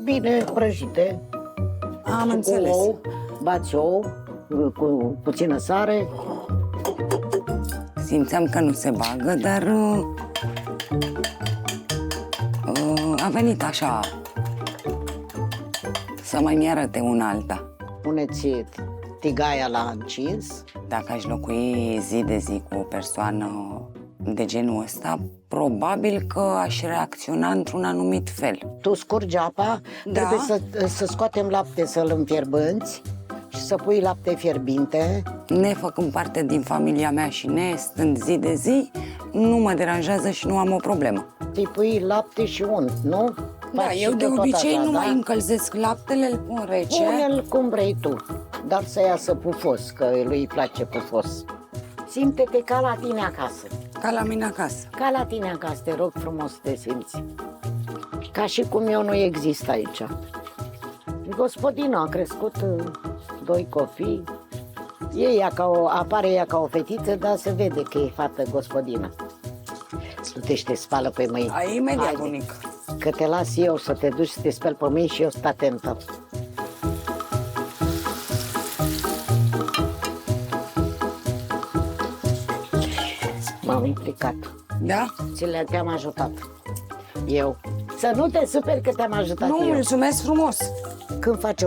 Bine prăjite. Am înțeles. Cu ou, bați ou, cu puțină sare. Simțeam că nu se bagă, dar a venit așa să mai mi-arăte una alta. Puneți tigaia la încins. Dacă aș locui zi de zi cu o persoană de genul ăsta, probabil că aș reacționa într-un anumit fel. Tu scurgi apa, trebuie să scoatem lapte, să-l împierbânți și să pui lapte fierbinte. Nefăcând parte din familia mea și nestând zi de zi, nu mă deranjează și nu am o problemă. Îi pui lapte și unt, nu? Da, eu de obicei nu mai încălzesc laptele, îl pun rece. Pune-l cum vrei tu, dar să iasă pufos, că lui îi place pufos. Simte-te ca la tine acasă. Ca la mine acasă. Ca la tine acasă, te rog frumos să te simți. Ca și cum eu nu exist aici. Gospodina a crescut 2 copii. Apare ea ca o fetiță, dar se vede că e fată gospodină. Du-te și te spală pe mâini. Ai imediat, bunică. Că te las eu să te duci să te speli pe mâini și eu sunt atentă. M-am implicat. Da? Te-am ajutat. Eu. Să nu te superi că te-am ajutat eu. Nu, mulțumesc frumos. Când face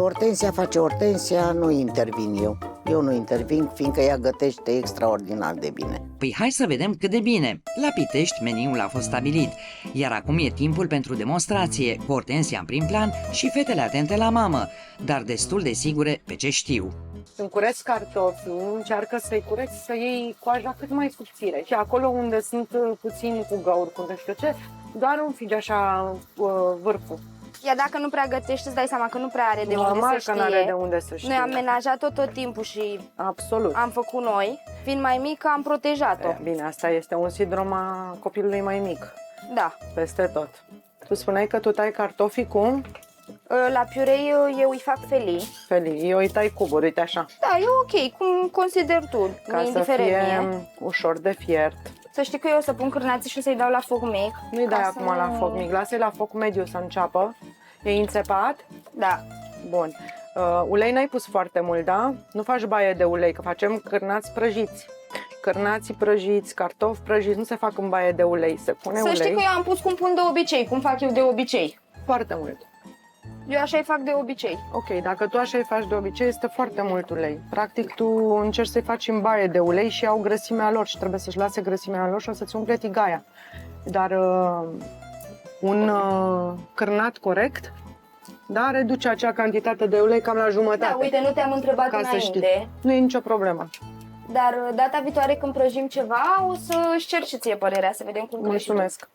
Hortensia, nu intervin eu. Eu nu intervin, fiindcă ea gătește extraordinar de bine. Păi hai să vedem cât de bine. La Pitești meniul a fost stabilit, iar acum e timpul pentru demonstrație, cu Hortensia în prim plan și fetele atente la mamă, dar destul de sigure pe ce știu. Când cureți cartofii, încearcă să-i cureți, să iei coaja cât mai subțire. Și acolo unde sunt puțin cu găuri, cu nu știu ce, doar înfigi așa vârful. Ea dacă nu prea gătește, îți dai seama că nu prea are de Normal unde să că știe. n-are de unde să știe. Noi am menajat-o tot timpul și absolut am făcut noi. Fiind mai mică, am protejat-o. Bine, asta este un sindrom a copilului mai mic. Da. Peste tot. Tu spuneai că tu tai cartofii cum? La piurei eu îi fac felii. Felii, eu îi tai cuburi, uite așa. Da, e ok, cum consideri tu, ca să fie ușor de fiert. Să știi că eu o să pun cârnații și să-i dau la foc mic. Nu-i dai acum la foc mic, lasă-i la foc mediu să înceapă. E înțepat? Da. Bun. Ulei n-ai pus foarte mult, da? Nu faci baie de ulei, că facem cârnați prăjiți. Cârnații prăjiți, cartofi prăjiți, nu se fac în baie de ulei, se pune ulei. Să știi că eu am pus cum pun de obicei, cum fac eu de obicei. Foarte mult. Eu așa îi fac de obicei. Ok, dacă tu așa îi faci de obicei, este foarte mult ulei. Practic, tu încerci să-i faci în baie de ulei și au grăsimea lor și trebuie să-și lase grăsimea lor și o să-ți umple tigaia. Dar un cârnat corect, da, reduce acea cantitate de ulei cam la jumătate. Da, uite, nu te-am întrebat ca să știi. înainte, Nu e nicio problemă. dar data viitoare când prăjim ceva, o să-și cer și ție părerea, să vedem cum crești. Mulțumesc.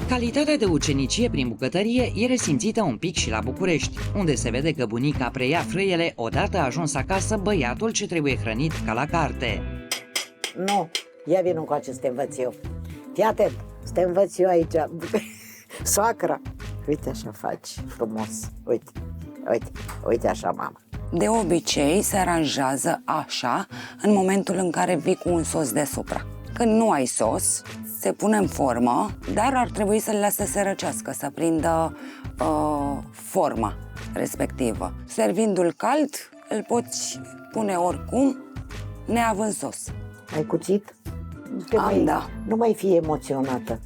Calitatea de ucenicie prin bucătărie e resimțită un pic și la București, unde se vede că bunica preia frâiele odată ajuns acasă băiatul ce trebuie hrănit ca la carte. Nu, ia vină cu acest te învăț eu. Fii atent, să te învăț eu aici. Soacra, uite așa faci frumos. Uite, uite, uite așa, mama. De obicei se aranjează așa în momentul în care vii cu un sos deasupra. Când nu ai sos, se pune în formă, dar ar trebui să-l lase să se răcească, să prindă forma respectivă. Servindu-l cald, îl poți pune oricum, neavând sos. Ai cuțit? Da. Nu mai fi emoționată,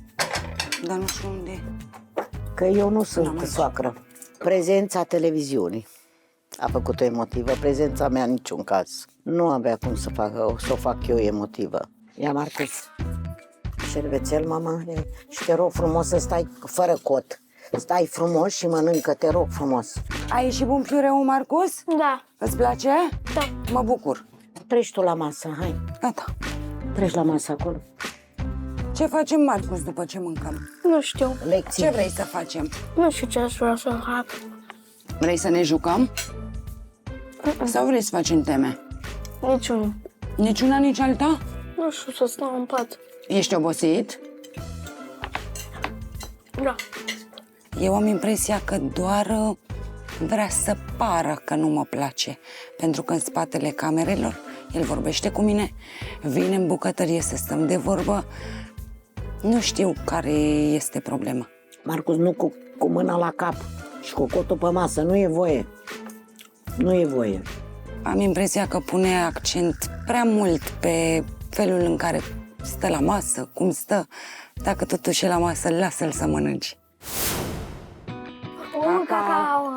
Dar nu știu unde. că eu nu sunt soacră. Prezența televiziunii a făcut-o emotivă, prezența mea în niciun caz. Nu avea cum să o fac eu emotivă. Ia, Marcus, șervețel, mama, și te rog frumos să stai fără cot. Stai frumos și mănâncă, te rog frumos. Ai ieșit bun piureu, Marcus? Da. Îți place? Da. Mă bucur. Treci tu la masă, hai. Gata. Treci la masă acolo. Ce facem, Marcus, după ce mâncăm? Nu știu. Lecții. Ce vrei să facem? Nu știu ce aș vrea să fac. Vrei să ne jucăm? Sau vrei să facem teme? Niciunul. Niciuna, nici alta? Nu știu să stau în pat. Ești obosit? Da. Eu am impresia că doar vrea să pară că nu mă place. Pentru că în spatele camerelor el vorbește cu mine, vine în bucătărie să stăm de vorbă. Nu știu care este problema. Marcus, nu cu mâna la cap și cu cotul pe masă, nu e voie. Nu e voie. Am impresia că pune accent prea mult pe felul în care stă la masă, cum stă. Dacă totuși e la masă, lasă-l să mănânci. Cacao.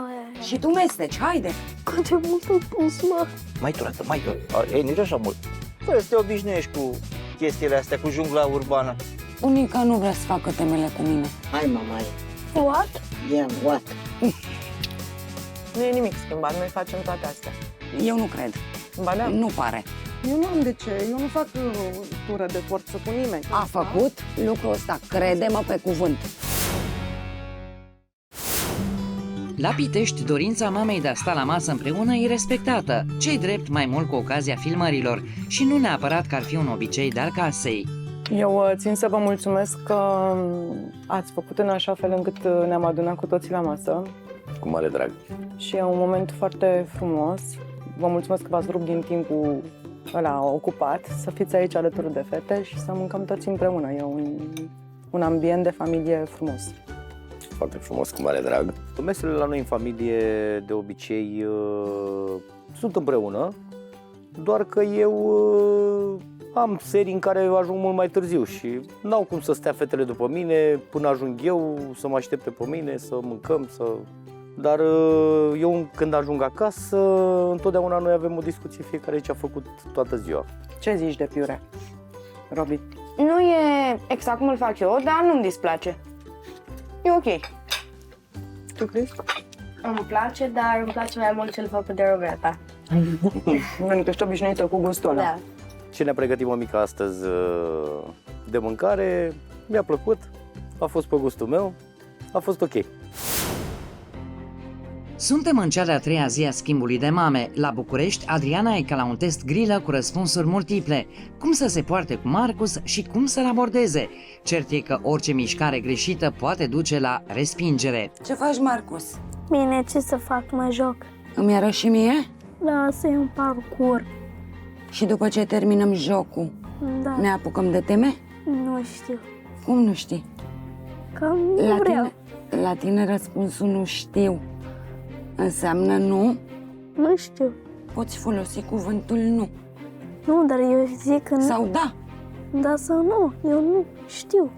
Și tu mesteci, haide! Cât de mult am pus, mă. Mai turată, mai turată. Ei, nici așa mult. Păi, să te obișnuiești cu chestiile astea, cu jungla urbană. Bunica nu vrea să facă temele cu mine. Hai, mama, What? what? Nu e nimic schimbat, noi facem toate astea. Eu nu cred. Ba da. Nu pare. Eu nu am de ce, eu nu fac tură de forță cu nimeni. A făcut lucrul ăsta, crede-mă pe cuvânt. La Pitești, dorința mamei de a sta la masă împreună e respectată, ce-i drept mai mult cu ocazia filmărilor și nu neapărat că ar fi un obicei de-al casei. Eu țin să vă mulțumesc că ați făcut în așa fel încât ne-am adunat cu toții la masă Cu mare drag. și e un moment foarte frumos. Vă mulțumesc că v-ați rupt din timpul ăla ocupat să fiți aici alături de fete și să mâncăm toți împreună. E un ambient de familie frumos. Foarte frumos, cu mare drag. Mesele la noi în familie, de obicei, sunt împreună, doar că eu am serii în care ajung mult mai târziu și n-au cum să stea fetele după mine până ajung eu, să mă aștepte pe mine, să mâncăm, să... Dar eu când ajung acasă, întotdeauna noi avem o discuție fiecare ce a făcut toată ziua. Ce zici de piure, Robi? Nu e exact cum îl fac eu, dar nu-mi displace. E ok. Tu crezi? Îmi place, dar îmi place mai mult cel făcut de Roberta. Pentru că ești obișnuită cu gustul ăla. Da. Ce ne-a pregătit mămica astăzi de mâncare, mi-a plăcut, a fost pe gustul meu, a fost ok. Suntem în cea de-a treia zi a schimbului de mame. La București, Adriana e ca la un test grilă cu răspunsuri multiple. Cum să se poarte cu Marcus și cum să-l abordeze? Cert e că orice mișcare greșită poate duce la respingere. Ce faci, Marcus? Bine, ce să fac, mă joc. Îmi arăți și mie? Da, să e un parcurs. Și după ce terminăm jocul, Da, ne apucăm de teme? nu știu. Cum nu știi? Că nu vreau. La tine răspunsul nu știu înseamnă nu? Nu știu. Poți folosi cuvântul nu. Nu, dar eu zic că nu. Sau da. Da sau nu, eu nu știu.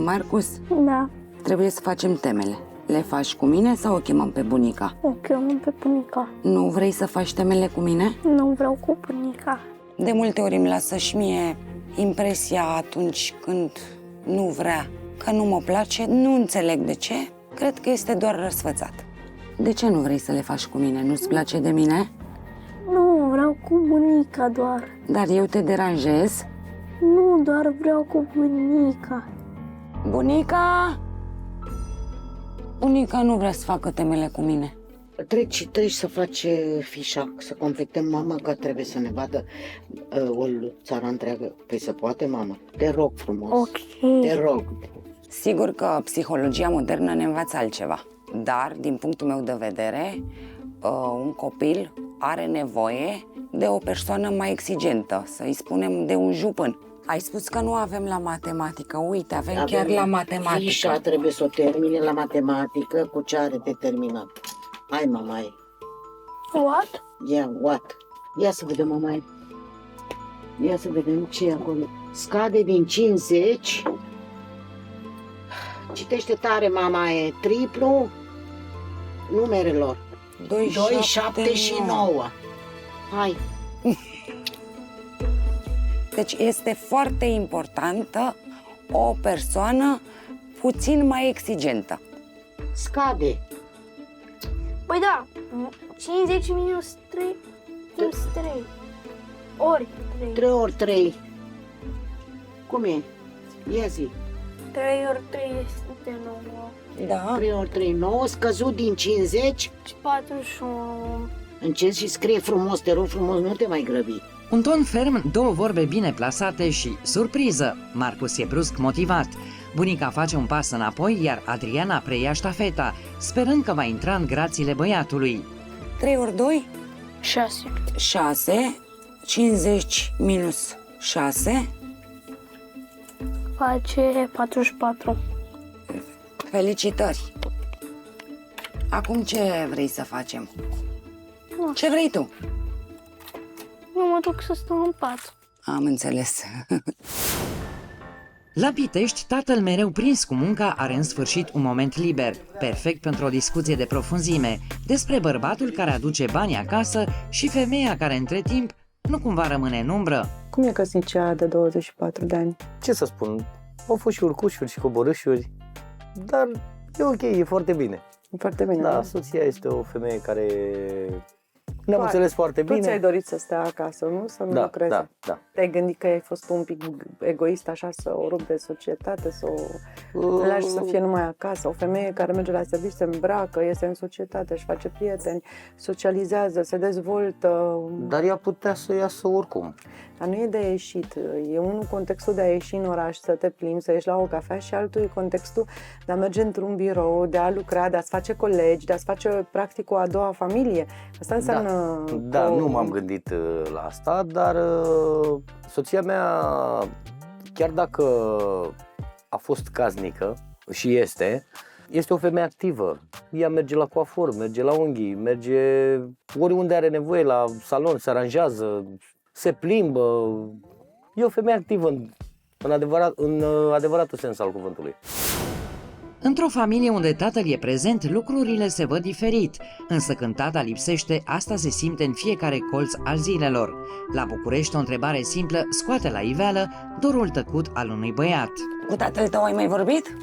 Marcus, Da. trebuie să facem temele. Le faci cu mine sau o chemăm pe bunica? O chemăm pe bunica. Nu vrei să faci temele cu mine? Nu vreau cu bunica. De multe ori îmi lasă și mie impresia atunci când nu vrea, că nu mă place, nu înțeleg de ce. Cred că este doar răsfățat. De ce nu vrei să le faci cu mine? Nu-ți place de mine? Nu, vreau cu bunica doar. Dar eu te deranjez? Nu, doar vreau cu bunica. Bunica! Bunica nu vrea să facă temele cu mine. Treci să faci fișa, să confectăm mama, că trebuie să ne vadă o țară întreagă. Păi se poate, mama? Te rog frumos. Ok. Te rog. Sigur că psihologia modernă ne învață altceva, dar, din punctul meu de vedere, un copil are nevoie de o persoană mai exigentă, să-i spunem de un jupân. Ai spus că nu avem la matematică, uite, avem chiar la matematică. Fișa trebuie să o termine la matematică, cu ce are de terminat. Hai, mama. What? What? Ia să vedem, mama. Ia să vedem ce e acolo. Scade din 50. Citește tare, mama, e triplu numerelor. 2, 7 și 9. Hai. Deci este foarte importantă o persoană puțin mai exigentă. Scade. Păi da, 50 minus 3 plus 3. Ori 3. 3 ori 3. Cum e? Ia zi. 3 ori 3 este 9. Da. 3 ori 3, 9, scăzut din 50. Și 41. Încet și scrie frumos, te rog frumos, nu te mai grăbi. Un ton ferm, două vorbe bine plasate și surpriză. Marcus e brusc motivat. Bunica face un pas înapoi, iar Adriana preia ștafeta, sperând că va intra în grațiile băiatului. 3 ori 2? 6. 6. 50 minus 6. Face 44. Felicitări! Acum ce vrei să facem? Ce vrei tu? Eu mă duc să stau în pat. Am înțeles. La Pitești, tatăl mereu prins cu munca are în sfârșit un moment liber, perfect pentru o discuție de profunzime, despre bărbatul care aduce bani acasă și femeia care între timp nu cumva rămâne în umbră. Cum e căsnicia de 24 de ani? Ce să spun, au fost și urcușuri și coborâșuri, dar e ok, e foarte bine. E foarte bine. Da, soția este o femeie care ne-am înțeles foarte bine. Tu ți-ai dorit să stea acasă, nu? Să nu lucreze. Da. Te-ai gândit că ai fost un pic egoist așa să o rupi de societate, să o lași să fie numai acasă? O femeie care merge la serviciu, se îmbracă, iese în societate, își face prieteni, socializează, se dezvoltă. Dar ea putea să iasă oricum. Dar nu e de ieșit. E unul contextul de a ieși în oraș, să te plimbi, să ieși la o cafea și altul e contextul de a merge într-un birou, de a lucra, de a-ți face colegi, de a-ți face practic o a doua familie. Asta înseamnă... Da, nu m-am gândit la asta, dar soția mea, chiar dacă a fost casnică și este o femeie activă. Ea merge la coafor, merge la unghii, merge oriunde are nevoie, la salon, se aranjează, se plimbă. E o femeie activă în adevăratul sens al cuvântului. Într-o familie unde tatăl e prezent, lucrurile se văd diferit, însă când tata lipsește, asta se simte în fiecare colț al zilelor. La București, o întrebare simplă scoate la iveală dorul tăcut al unui băiat. Cu tatăl tău ai mai vorbit?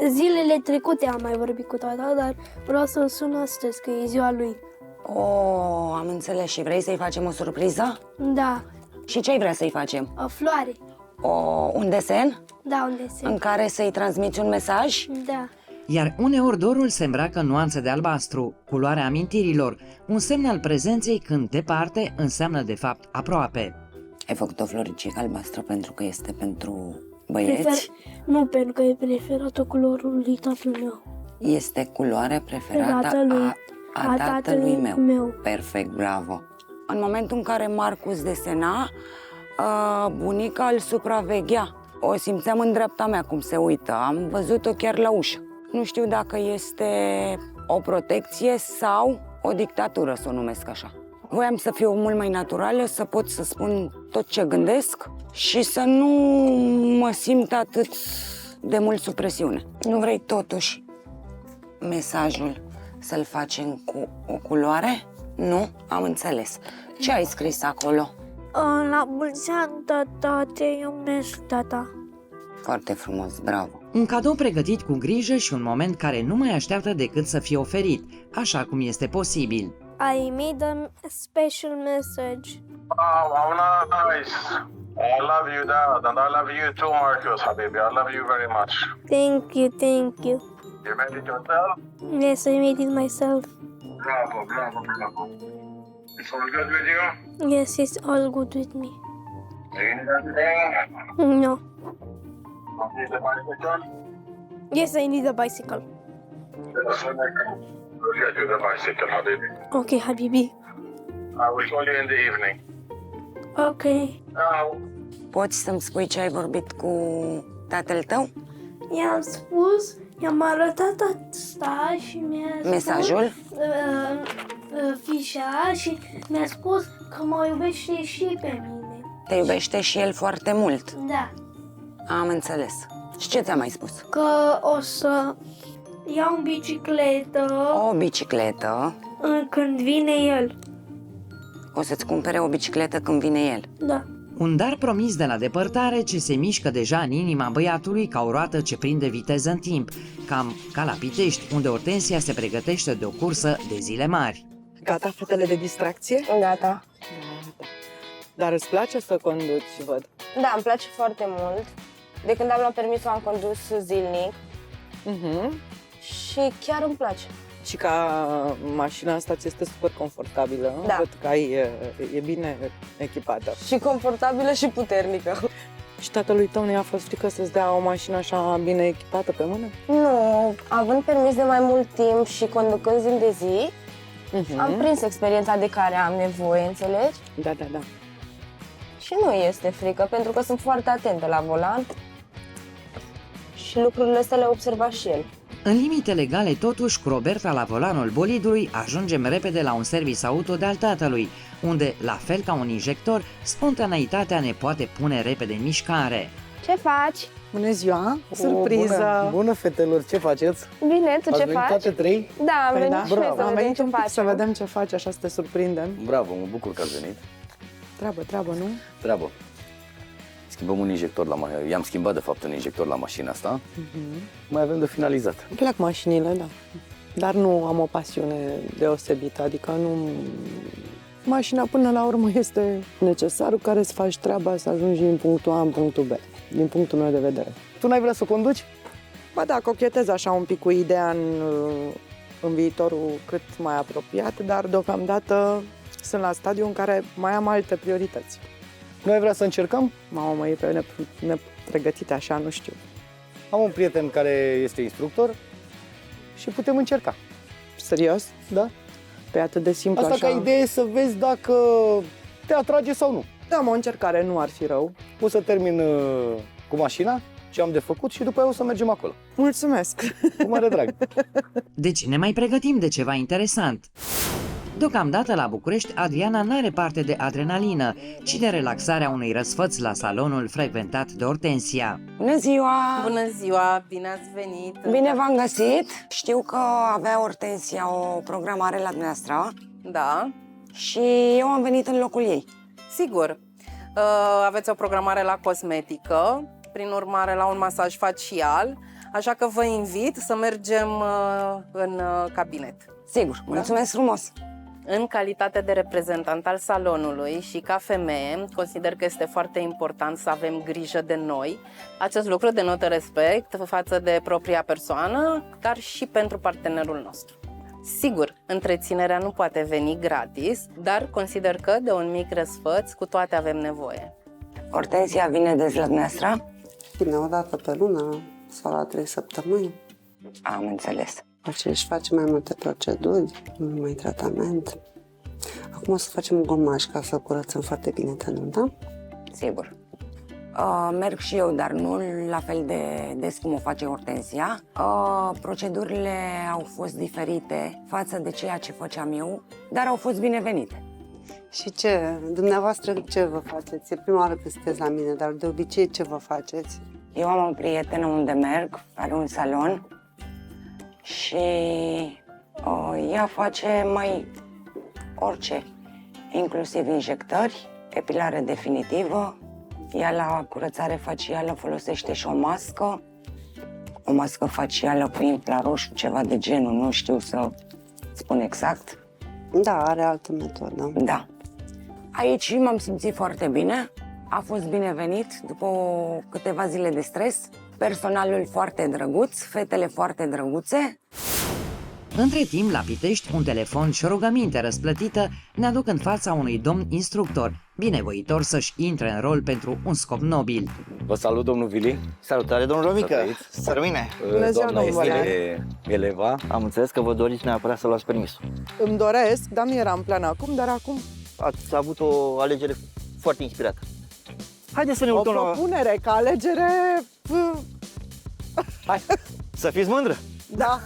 Zilele trecute am mai vorbit cu tata, dar vreau să-l sun astăzi, că e ziua lui. Am înțeles. Și vrei să-i facem o surpriză? Da. Și ce ai vrea să-i facem? O floare. Un desen? Da, un desen. În care să-i transmiți un mesaj? Da. Iar uneori dorul se îmbracă în nuanțe de albastru, culoarea amintirilor, un semn al prezenței când departe înseamnă de fapt aproape. Ai făcut o floricică albastră pentru că este pentru băieți? Nu, pentru că e preferată culorul lui tatăl meu. Este culoarea preferată a tatălui meu. Perfect, bravo. În momentul în care Marcus desena, bunica îl supraveghea. O simțeam în dreapta mea cum se uită. Am văzut-o chiar la ușă. Nu știu dacă este o protecție sau o dictatură, să o numesc așa. Voiam să fiu mult mai naturală, să pot să spun tot ce gândesc și să nu mă simt atât de mult sub presiune. Nu vrei totuși mesajul să-l facem cu o culoare? Nu? Am înțeles. Ce ai scris acolo? La mulți ani, tata, te iubesc, tata. Foarte frumos, bravo. Un cadou pregătit cu grijă și un moment care nu mai așteaptă decât să fie oferit, așa cum este posibil. I made them a special message. How nice. I love you, Dad, and I love you too, Marcus, Habibi. I love you very much. Thank you, thank you. You made it yourself? Yes, I made it myself. Bravo, bravo, bravo. It's all good with you? Yes, it's all good with me. Do you need anything? No. Need the bicycle? Yes, I need a bicycle. We'll get you the bicycle, Habibi. Okay, Habibi. I will call you in the evening. Okay. Now. Poți să-mi spui ce ai vorbit cu tatăl tău? I-am spus, i-am arătat asta și mi-a Mesajul? fișa și mi-a spus că mă iubește și pe mine. Te iubește și el foarte mult. Da. Am înțeles. Și ce ți-a mai spus? Că o să iau bicicletă O bicicletă. când vine el. O să-ți cumpere o bicicletă când vine el. Da. Un dar promis de la depărtare ce se mișcă deja în inima băiatului ca o roată ce prinde viteză în timp, cam ca la Pitești, unde Ortensia se pregătește de o cursă de zile mari. Gata, fetele de distracție? Gata. Dar îți place să conduci, văd. Da, îmi place foarte mult. De când am luat permisul am condus zilnic și chiar îmi place. Și ca mașina asta ți este super confortabilă. Da. Văd că e bine echipată. Și confortabilă și puternică. Și tatălui tău nu i-a fost frică să-ți dea o mașină așa bine echipată pe mână? Nu, având permis de mai mult timp și conducând zi de zi, am prins experiența de care am nevoie, înțelegi? Da. Și nu este frică, pentru că sunt foarte atentă la volan și lucrurile astea le-a observat și el. În limite legale, totuși, cu Roberta la volanul bolidului, ajungem repede la un service auto de-al tatălui, unde, la fel ca un injector, spontaneitatea ne poate pune repede în mișcare. Ce faci? Bună ziua! Surpriză! Bună, fetelor, ce faceți? Bine, tu Ați ce venit faci? toate trei? Da, am venit și noi să Am vedem venit ce un pic faci. să vedem ce faci, așa să te surprindem. Bravo, mă bucur că ați venit. Treabă, nu? Treabă. Schimbăm un injector la mașină. I-am schimbat, de fapt, un injector la mașina asta. Mai avem de finalizat. Îmi plac mașinile, da. Dar nu am o pasiune deosebită, adică nu... Mașina până la urmă este necesarul care să faci treaba să ajungi din punctul A în punctul B, din punctul meu de vedere. Tu n-ai vrea să conduci? Ba da, cochetez așa un pic cu ideea în viitorul cât mai apropiat, dar deocamdată sunt la stadiu în care mai am alte priorități. Nu ai vrea să încercăm? Mamă, e pe nepregătite așa, nu știu. Am un prieten care este instructor și putem încerca. Serios? Da? Pe atât de simplu Asta așa. ca idee să vezi dacă te atrage sau nu. Da, o încercare nu ar fi rău. O să termin cu mașina, ce am de făcut și după aia o să mergem acolo. Mulțumesc! Cu mare drag! Deci ne mai pregătim de ceva interesant. Deocamdată la București, Adriana n-are parte de adrenalină, ci de relaxarea unui răsfăț la salonul frecventat de Ortensia. Bună ziua! Bună ziua, bine ați venit! Bine v-am găsit! Știu că avea Ortensia o programare la dumneavoastră. Da. Și eu am venit în locul ei. Sigur. Aveți o programare la cosmetică, prin urmare la un masaj facial, așa că vă invit să mergem în cabinet. Sigur, mulțumesc frumos! În calitate de reprezentant al salonului și ca femeie, consider că este foarte important să avem grijă de noi. Acest lucru denotă respect față de propria persoană, dar și pentru partenerul nostru. Sigur, întreținerea nu poate veni gratis, dar consider că de un mic răsfăț cu toate avem nevoie. Ortensia vine des la dumneavoastră? Vine o dată pe lună sau la 3 săptămâni. Am înțeles. Își face mai multe proceduri, mai tratament. Acum o să facem un gomaj ca să curățăm foarte bine tenul, da? Sigur. Merg și eu, dar nu la fel de des cum o face Ortensia. Procedurile au fost diferite față de ceea ce făceam eu, dar au fost binevenite. Și ce? Dumneavoastră ce vă faceți? E prima oară când sunteți la mine, dar de obicei ce vă faceți? Eu am o prietenă unde merg, are un salon și ea face mai orice, inclusiv injectări, epilare definitivă, ea la curățare facială folosește și o mască facială cu infraroșu, ceva de genul, nu știu să spun exact. Da, are altă metodă. Da. Aici m-am simțit foarte bine, a fost binevenit după câteva zile de stres, personalul foarte drăguț, fetele foarte drăguțe. Între timp, la Pitești, un telefon și o rugăminte răsplătită ne aduc în fața unui domn instructor, binevoitor să-și intre în rol pentru un scop nobil. Vă salut, domnul Vili. Salutare, domnul Romică. Să rămâne. Doamna este eleva. Am înțeles că vă doriți neapărat să luați permisul. Îmi doresc, dar nu era în plan acum, dar acum... Ați avut o alegere foarte inspirată. Haideți să ne O uităm la... propunere, ca alegere... Hai, să fiți mândră. Da.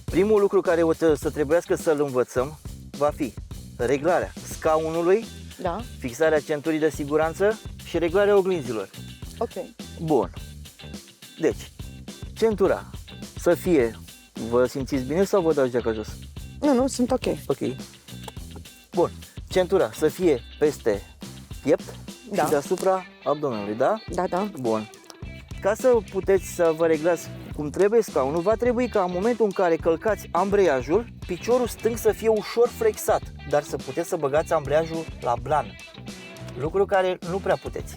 Primul lucru care o să trebuiască să-l învățăm va fi reglarea scaunului, Da. fixarea centurii de siguranță și reglarea oglinzilor. Ok. Bun. Deci, centura să fie... Vă simțiți bine sau vă dați geaca jos? Nu, sunt ok. Ok. Bun. Centura să fie peste piept și deasupra abdomenului, da? Da. Bun. Ca să puteți să vă reglați cum trebuie scaunul, va trebui ca în momentul în care călcați ambreiajul, piciorul stâng să fie ușor flexat, dar să puteți să băgați ambreiajul la blan. Lucru care nu prea puteți.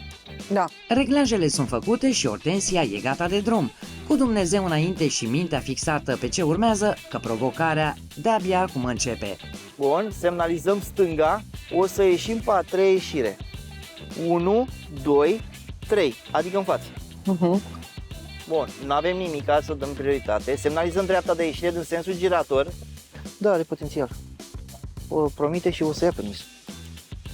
Da. Reglajele sunt făcute și Hortensia e gata de drum. Cu Dumnezeu înainte și mintea fixată pe ce urmează, că provocarea de-abia acum începe. Bun, semnalizăm stânga, o să ieșim pe a treia ieșire. 1, 2, 3, adică în față. Bun, nu avem nimic, să dăm prioritate. Semnalizăm dreapta de ieșire din sensul girator. Da, are potențial. O promite și o să ia permis.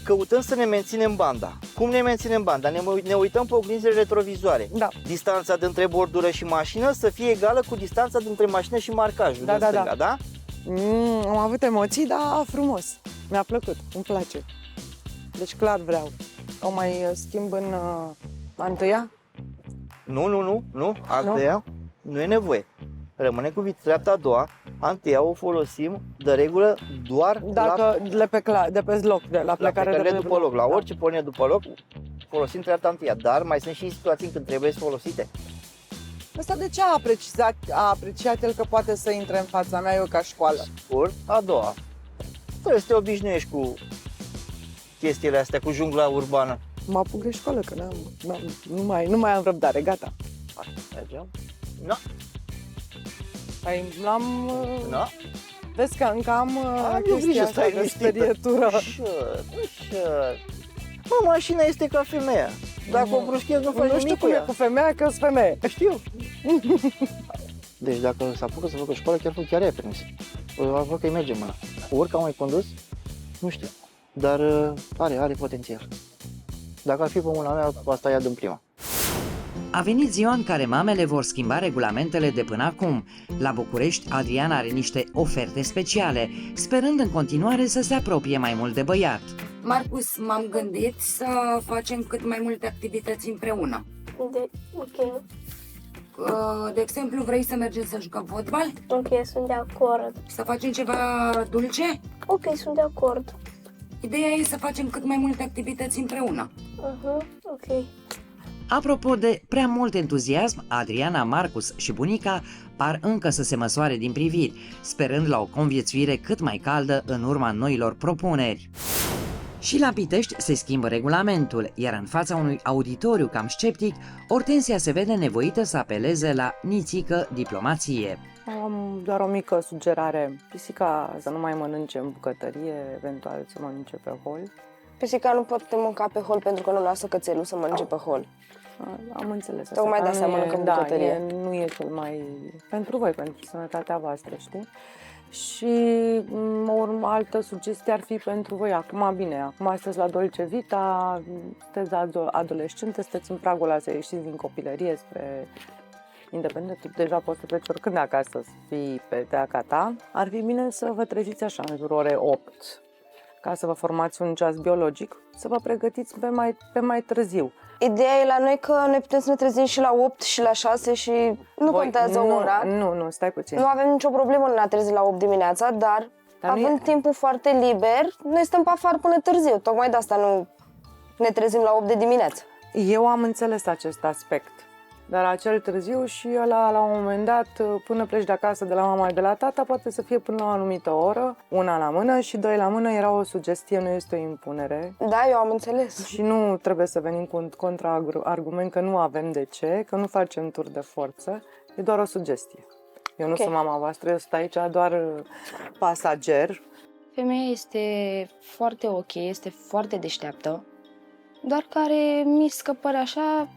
Căutăm să ne menținem banda. Cum ne menținem banda? Ne uităm pe oglinzile retrovizoare. Da. Distanța dintre bordură și mașină să fie egală cu distanța dintre mașină și marcajul din stânga, da? Am avut emoții, dar frumos. Mi-a plăcut, îmi place. Deci clar vreau. O mai schimb în a întâia? Nu, alteia nu e nevoie. Rămâne cu dreapta a doua, anteia o folosim de regulă doar dacă de pe loc, la plecare de după loc. La orice pornire după loc, folosim dreapta întâia, dar mai sunt și situații când trebuie să folosite. Asta de ce a apreciat el că poate să intre în fața mea, eu ca școală? Scurt, a doua. Trebuie să te obișnuiești cu chestiile astea, cu jungla urbană. Mă apuc de școală, că nu mai am răbdare, gata. Mergem? Nu. Păi l-am... Nu. Vezi că încă am chestia asta de sperietură. Ușor. Mă, mașina este ca femeia. Dacă o bruschezi, nu faci nimic. Nu știu cum e cu femeia, că sunt femeie. Știu. Deci dacă se apucă să facă școală, chiar ia permis. Văd că îi merge mâna. Orică am mai condus, nu știu. Dar are potențial. Dacă ar fi pe mâna mea, asta ia din prima. A venit ziua în care mamele vor schimba regulamentele de până acum. La București, Adriana are niște oferte speciale, sperând în continuare să se apropie mai mult de băiat. Marcus, m-am gândit să facem cât mai multe activități împreună. Ok. De exemplu, vrei să mergem să jucăm fotbal? Ok, sunt de acord. Să facem ceva dulce? Ok, sunt de acord. Ideea e să facem cât mai multe activități împreună. Ok. Apropo de prea mult entuziasm, Adriana, Marcus și bunica par încă să se măsoare din priviri, sperând la o conviețuire cât mai caldă în urma noilor propuneri. Și la Pitești se schimbă regulamentul, iar în fața unui auditoriu cam sceptic, Hortensia se vede nevoită să apeleze la nițică diplomație. Am doar o mică sugerare. Pisica să nu mai mănânce în bucătărie, eventual să mănânce pe hol. Pisica nu poate mânca pe hol pentru că nu lasă cățelul să mănânce pe hol. Am înțeles. Tocmai de asta mănâncă în bucătărie. Nu e cel mai... pentru voi, pentru sănătatea voastră, știi? Și o altă sugestie ar fi pentru voi, acum bine, acum sunteți la Dolce Vita, sunteți adolescente, sunteți în pragul ăla să ieșiți din copilărie spre independent, deja poți să pleci oricând de acasă, să fii pe teaca ta. Ar fi bine să vă treziți așa, în jur ore 8, ca să vă formați un ceas biologic, să vă pregătiți pe mai târziu. Ideea e la noi că noi putem să ne trezim și la 8 și la 6 și nu contează ora. Nu, stai puțin. Nu avem nicio problemă în a trezi la 8 dimineața, dar având timpul foarte liber, noi stăm pe afară până târziu. Tocmai de asta nu ne trezim la 8 de dimineață. Eu am înțeles acest aspect, dar acel târziu și ăla, la un moment dat, până pleci de acasă de la mama și de la tata, poate să fie până la o anumită oră, 1 la mână și 2 la mână, era o sugestie, nu este o impunere. Da, eu am înțeles. Și nu trebuie să venim cu un contraargument că nu avem de ce, că nu facem tur de forță, e doar o sugestie. Eu nu sunt mama voastră, eu sunt aici doar pasager. Femeia este foarte ok, este foarte deșteaptă, doar care mi scăpări așa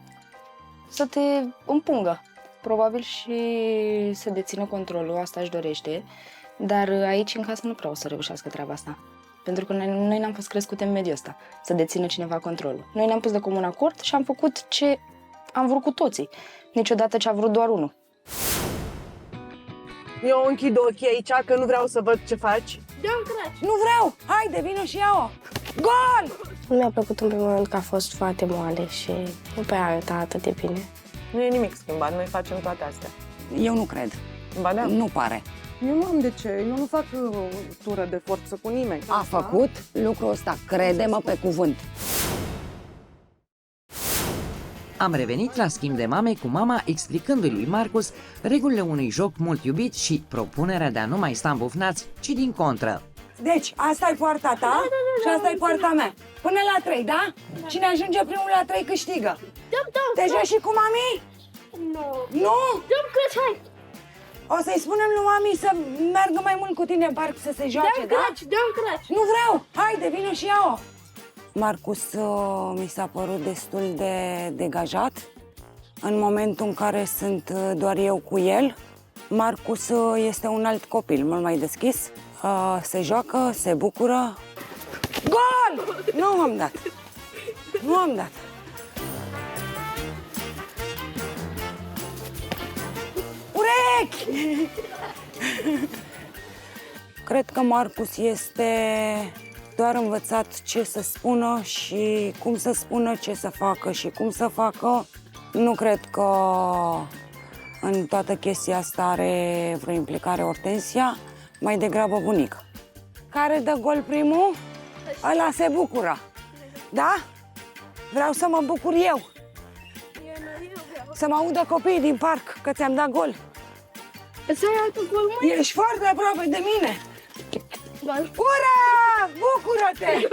să te împungă. Probabil și să dețină controlul, asta își dorește, dar aici în casă nu prea o să reușească treaba asta. Pentru că noi n-am fost crescute în mediul ăsta, să dețină cineva controlul. Noi ne-am pus de comun acord și am făcut ce am vrut cu toții, niciodată ce a vrut doar unul. Eu închid ochii aici, că nu vreau să văd ce faci. Nu vreau! Haide, vină și ia-o! Gol! Nu mi-a plăcut în primul rând că a fost foarte moale și nu prea arăta atât de bine. Nu e nimic schimbat, noi facem toate astea. Eu nu cred. Ba da. Nu pare. Eu nu am de ce, eu nu fac tură de forță cu nimeni. A făcut lucrul ăsta, crede-mă pe cuvânt. Am revenit la schimb de mame cu mama explicându-i lui Marcus regulile unui joc mult iubit și propunerea de a nu mai sta îmbufnați, ci din contră. Deci, asta e poarta ta și asta e poarta mea. Până la 3, da? Cine ajunge primul la 3 câștigă. Te joci și cu mami? Nu. O să-i spunem lui mami să meargă mai mult cu tine în parc să se joace, da? Nu vreau! Haide, vină și ia-o! Marcus mi s-a părut destul de degajat în momentul în care sunt doar eu cu el. Marcus este un alt copil, mult mai deschis. Se joacă, se bucură. Gol! Nu am dat. Nu am dat. Urechi! Cred că Marcus este doar învățat ce să spună și cum să spună, ce să facă și cum să facă. Nu cred că în toată chestia asta are vreo implicare Hortensia, mai degrabă bunica. Care dă gol primul, ăla se bucură. Da? Vreau să mă bucur eu. Să mă audă copiii din parc că ți-am dat gol. Ești foarte aproape de mine. Ura! Bucură-te!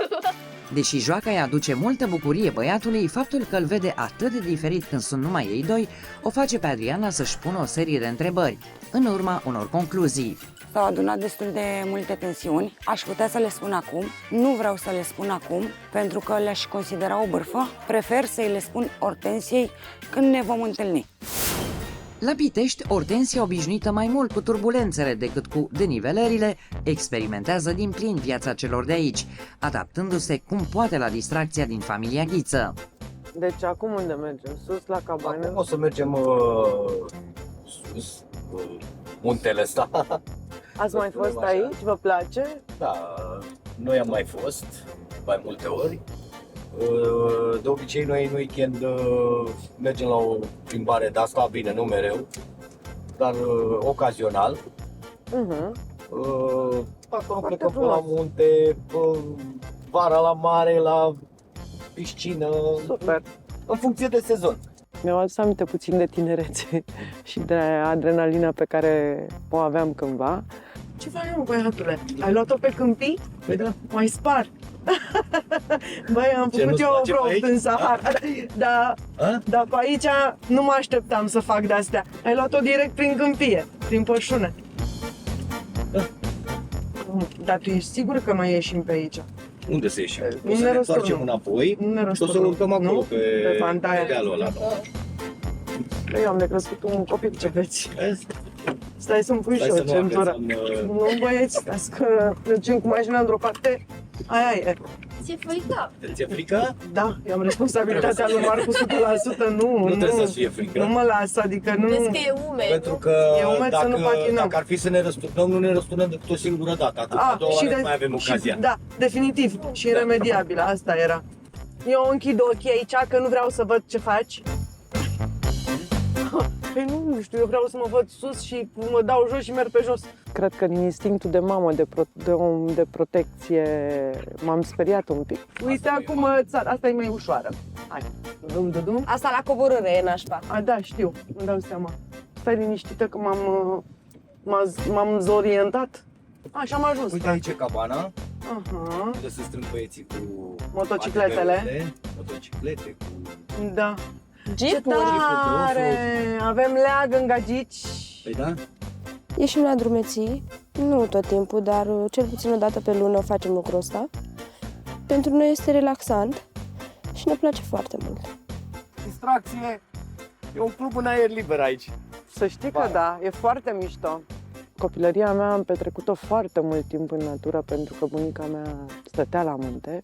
Deși joaca îi aduce multă bucurie băiatului, faptul că îl vede atât de diferit când sunt numai ei doi, o face pe Adriana să-și pună o serie de întrebări, în urma unor concluzii. S-au adunat destul de multe tensiuni. Aș putea să le spun acum, nu vreau să le spun acum, pentru că le-aș considera o bârfă. Prefer să-i le spun Hortensiei când ne vom întâlni. La Pitești, Hortensia, obișnuită mai mult cu turbulențele decât cu denivelările, experimentează din plin viața celor de aici, adaptându-se cum poate la distracția din familia Ghiță. Deci acum unde mergem? Sus la cabană? Acum o să mergem sus, muntele ăsta. Ați mai fost aici? Vă place? Da, noi am mai fost mai multe ori. De obicei noi în weekend mergem la o plimbare de asta, bine, nu mereu, dar ocazional. Acolo plecăm pe la munte, vara la mare, la piscină. Super! În funcție de sezon. Mi-au adus aminte puțin de tinerețe și de adrenalina pe care o aveam cândva. Ce faci, mă, băiatule? Ai luat-o pe câmpii? Păi da. Mai spar! Băi, am făcut eu o vreo în Sahara, dar pe aici nu mă așteptam să fac de-astea. Ai luat-o direct prin câmpie, prin pășune. Dar tu ești sigur că noi ieșim pe aici? Unde să ieșim? O să ne întoarcem înapoi și o să urcăm acolo, pe dealul ăla. Eu am de crescut un copil, ce vezi? Stai să-mi pui și eu centură. Nu, băieți, stați că mergem cu mașina într-o parte Aia e. Ți-e frică? Ți-e frică? Da, eu am responsabilitatea lui Marcu 100%, nu trebuie să fie frică. Nu mă las, adică nu... Vezi că e umed. Pentru că E umed să nu patinăm. dacă ar fi să ne răsturnăm, nu ne răsturnăm decât o singură dată. Atât, a doua oară nu mai avem ocazia. Da, definitiv. Și iremediabilă, asta era. Eu închid ochii aici, că nu vreau să văd ce faci. Păi nu știu, eu vreau să mă văd sus și mă dau jos și merg pe jos. Cred că din instinctul de mamă, de protecție, m-am speriat un pic. Uite acum, asta e mai ușoară. Hai, dum. Asta la coborâre e nașpa. A, da, știu, îmi dau seama. Stai liniștită că m-am zorientat. Așa am ajuns. Uite aici e cabana. Aha. Unde se strâng băieții cu motocicletele. Motociclete cu... Da. Jeep-uri. Ce tare! Avem leag în gagici. Păi da? Ieșim la drumeții, nu tot timpul, dar cel puțin o dată pe lună facem lucrul ăsta. Pentru noi este relaxant și ne place foarte mult. Distracție! E un club în aer liber aici. Să știi că da, e foarte mișto. Copilăria mea am petrecut-o foarte mult timp în natură pentru că bunica mea stătea la munte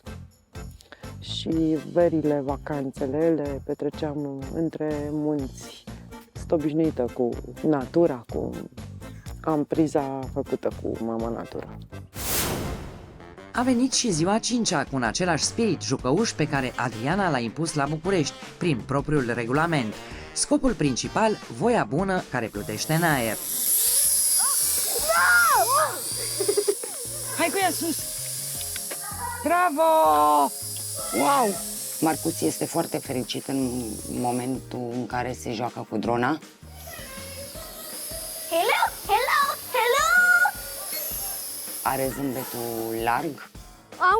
și verile, vacanțele le petreceam între munți. Sunt obișnuită cu natura, am priza făcută cu mama natura. A venit și ziua 5-a cu același spirit jucăuș pe care Adriana l-a impus la București, prin propriul regulament. Scopul principal, voia bună care plutește în aer. Hai cu ea sus! Bravo! Wow! Marcuț este foarte fericit în momentul în care se joacă cu drona. Hello, hello, hello! Are zâmbetul larg.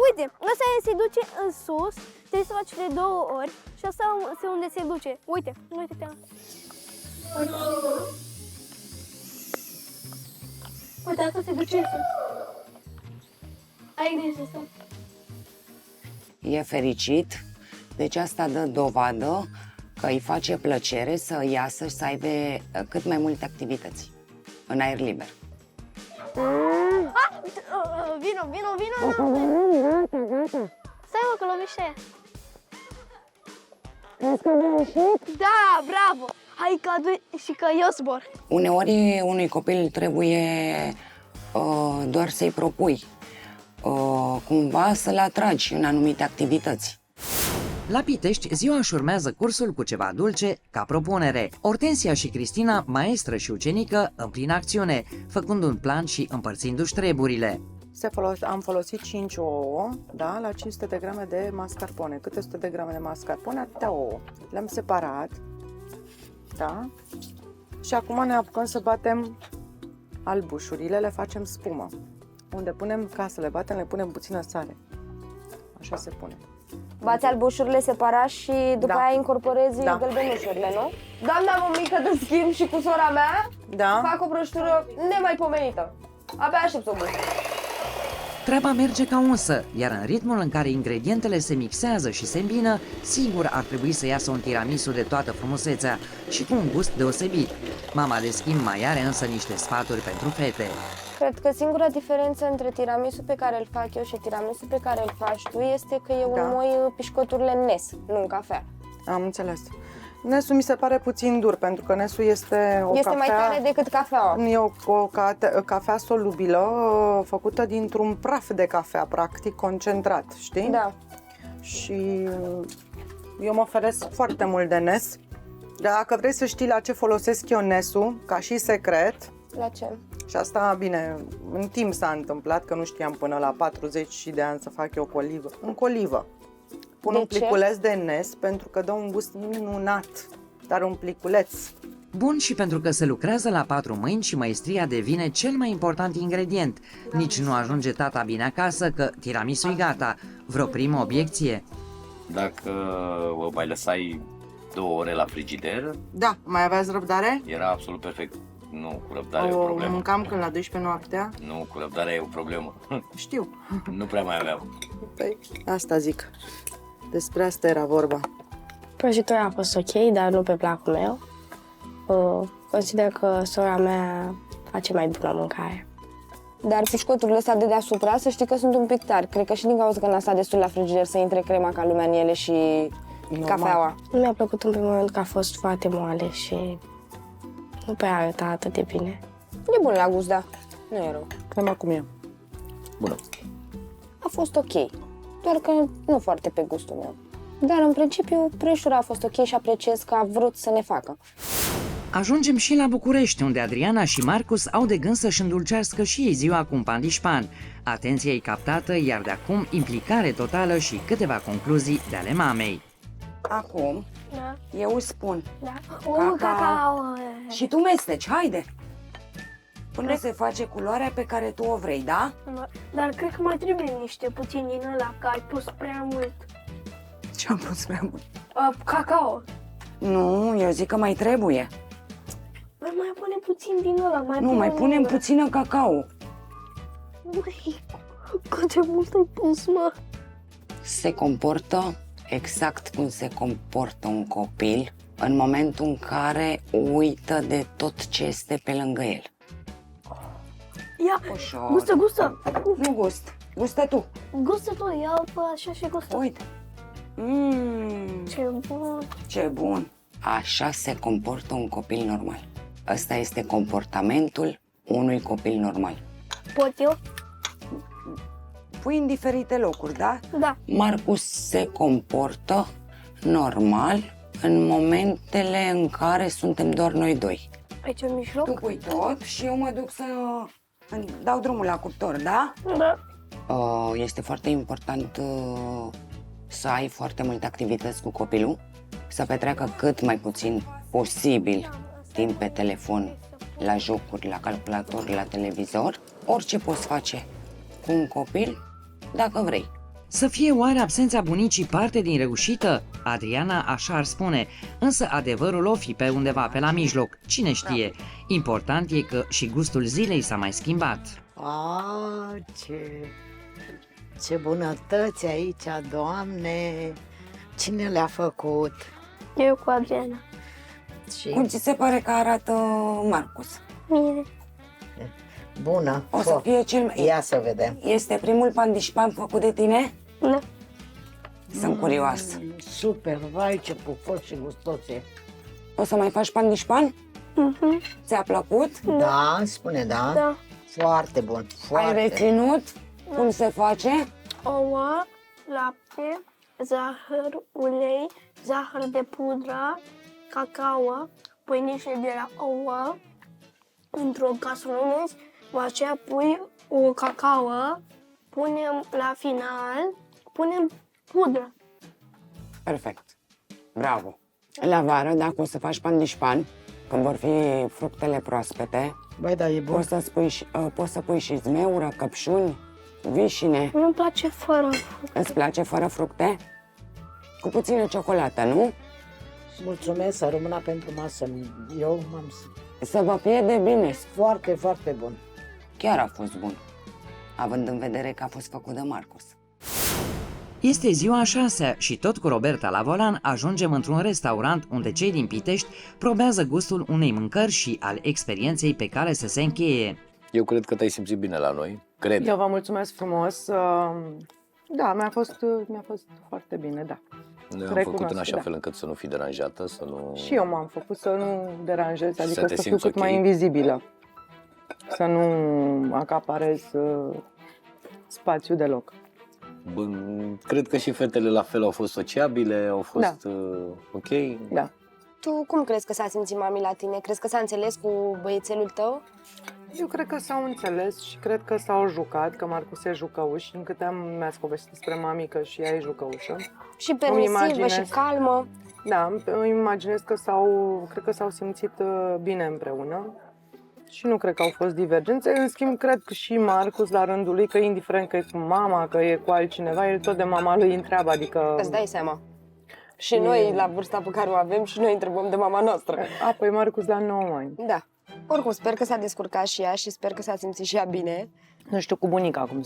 Uite, ăsta se duce în sus, trebuie să faci de 2 ori și asta este unde se duce. Uite-te. Uite, asta se duce în sus. Ai grijă să... E fericit, deci asta dă dovadă că îi face plăcere să iasă și să aibă cât mai multe activități în aer liber. Vino! Stai mă că lovește aia. Crezi că mi-a ieșit? Da, bravo! Hai și că eu zbor. Uneori unui copil trebuie doar să-i propui, cumva să-l atragi în anumite activități. La Pitești, ziua își urmează cursul cu ceva dulce ca propunere. Hortensia și Cristina, maestră și ucenică, în plină acțiune, făcând un plan și împărțindu-și treburile. Am folosit 5 ouă, da, la 500 de grame de mascarpone. Câte 100 de grame de mascarpone, atâtea ouă. Le-am separat, da, și acum ne apucăm să batem albușurile, le facem spumă. Unde punem, ca să le batem, le punem puțină sare. Așa se pune. Bați albușurile separat și după aia incorporezi gălbenușurile, nu? Doamna mămică de schimb și cu sora mea fac o prăjitură nemaipomenită. Abia aștept să o gust. Treaba merge ca unsă, iar în ritmul în care ingredientele se mixează și se îmbină, sigur ar trebui să iasă un tiramisu de toată frumusețea și cu un gust deosebit. Mama de schimb mai are însă niște sfaturi pentru fete. Cred că singura diferență între tiramisul pe care îl fac eu și tiramisul pe care îl faci tu este că eu înmoi pișcoturile în nes, nu în cafea. Am înțeles. Nesul mi se pare puțin dur, pentru că nesul este o cafea... mai tare decât cafeaua. E o cafea solubilă, făcută dintr-un praf de cafea, practic, concentrat, știi? Da. Și eu mă oferesc foarte mult de nes. Dacă vrei să știi la ce folosesc eu nesul, ca și secret... La ce? Și asta, bine, în timp s-a întâmplat, că nu știam până la 40 de ani să fac eu colivă. În colivă. Pun un pliculeț de nes pentru că dă un gust minunat, dar un pliculeț. Bun și pentru că se lucrează la 4 mâini și maestria devine cel mai important ingredient. Nici nu ajunge tata bine acasă că tiramisu-i gata. Vreo primă obiecție? Dacă o mai lăsai 2 ore la frigider... Da, mai aveați răbdare? Era absolut perfect. Nu, cu răbdare e o problemă. Mâncam când la 12 noaptea? Nu, cu răbdarea e o problemă. Știu. Nu prea mai aveam. Păi, asta zic. Despre asta era vorba. Prăjitura a fost ok, dar nu pe placul meu. Consider că sora mea face mai bună mâncare. Dar pușcoturile astea de deasupra, să știi că sunt un pic tari. Cred că și din cauza că n-a stat destul la frigider să intre crema ca lumea în ele și cafeaua. Nu mi-a plăcut în primul moment că a fost foarte moale și nu prea arăta atât de bine. E bun la gust, da. Nu e rău. Crema cum e? Bună. A fost ok. Doar că nu foarte pe gustul meu. Dar în principiu prăjitura a fost ok și apreciez că a vrut să ne facă. Ajungem și la București, unde Adriana și Marcus au de gând să-și îndulcească și ei ziua cu un pandișpan. Atenția e captată, iar de acum implicare totală și câteva concluzii de ale mamei. Acum, Da. eu îți spun. Da. Cacao. Și tu mesteci, haide! Până se face culoarea pe care tu o vrei, da? Dar cred că mai trebuie niște puțin din ăla, că ai pus prea mult. Ce-am pus prea mult? Cacao. Nu, eu zic că mai trebuie. Mai punem puțin din ăla, Mai punem puțină cacao. Măi, cât de mult ai pus, mă? Se comportă exact cum se comportă un copil în momentul în care uită de tot ce este pe lângă el. Ia, Ușor. gustă. Nu gust, gustă tu. Gustă tu, ia așa și gustă. Uite. Ce bun. Ce bun. Așa se comportă un copil normal. Ăsta este comportamentul unui copil normal. Pot eu? Pui în diferite locuri, da? Da. Marcus se comportă normal în momentele în care suntem doar noi doi. Aici în mijloc? Tu pui tot și eu mă duc să dau drumul la cuptor, da? Da. Este foarte important să ai foarte multe activități cu copilul, să petreacă cât mai puțin posibil timp pe telefon, la jocuri, la calculator, la televizor. Orice poți face cu un copil, dacă vrei. Să fie oare absența bunicii parte din reușită? Adriana așa ar spune, însă adevărul o fi pe undeva pe la mijloc, cine știe. Important e că și gustul zilei s-a mai schimbat. Ce bunătăți aici, Doamne! Cine le-a făcut? Eu cu Adriana. Cum ți se pare că arată Marcus? Bine. Bună. O să fie cel mai... Ia să vedem. Este primul pandișpan făcut de tine? Da. Sunt curioasă. Super, vai ce pufos și gustos e. O să mai faci pandișpan? Ți-a plăcut? Da, spune da. Da. Foarte bun, foarte. Ai reținut cum se face? Ouă, lapte, zahăr, ulei, zahăr de pudră, cacao, pui niște de la ouă într-o castrolă, după aceea pui o cacao, punem la final, punem pudră. Perfect. Bravo. La vară, dacă o să faci pandișpan, când vor fi fructele proaspete, băi, da, e bun. Poți să pui și zmeură, căpșuni, vișine. Nu-mi place fără. Îți place fără fructe? Cu puțină ciocolată, nu? Mulțumesc, să rămână pentru masă. Eu m-am... Să vă fie de bine. Foarte, foarte bun. Chiar a fost bun, având în vedere că a fost făcut de Marcus. Este ziua a 6-a și tot cu Roberta la volan ajungem într-un restaurant unde cei din Pitești probează gustul unei mâncări și al experienței pe care să se încheie. Eu cred că te-ai simțit bine la noi, cred. Eu vă mulțumesc frumos. Da, mi-a fost foarte bine, da. Noi am făcut în așa fel încât să nu fii deranjată, să nu... Și eu m-am făcut să nu deranjez, adică te să fiu cât simți mai invizibilă. Să nu acaparez spațiu deloc. Cred că și fetele la fel au fost sociabile, au fost ok. Da. Tu cum crezi că s-a simțit mami la tine? Crezi că s-a înțeles cu băiețelul tău? Eu cred că s-au înțeles și cred că s-au jucat, că Marcus e jucăuș. Din câte mi-ați povestit despre mami, că și ea e jucăușă. Și permisivă și calmă. Da, îmi imaginez că cred că s-au simțit bine împreună. Și nu cred că au fost divergențe. În schimb, cred că și Marcus, la rândul lui, că indiferent că e cu mama, că e cu altcineva, el tot de mama lui întreabă, adică... Îți dai seama. Și noi, la vârsta pe care o avem, și noi întrebăm de mama noastră. Apoi Marcus la 9 ani. Da. Oricum, sper că s-a descurcat și ea și sper că s-a simțit și ea bine. Nu știu cu bunica cum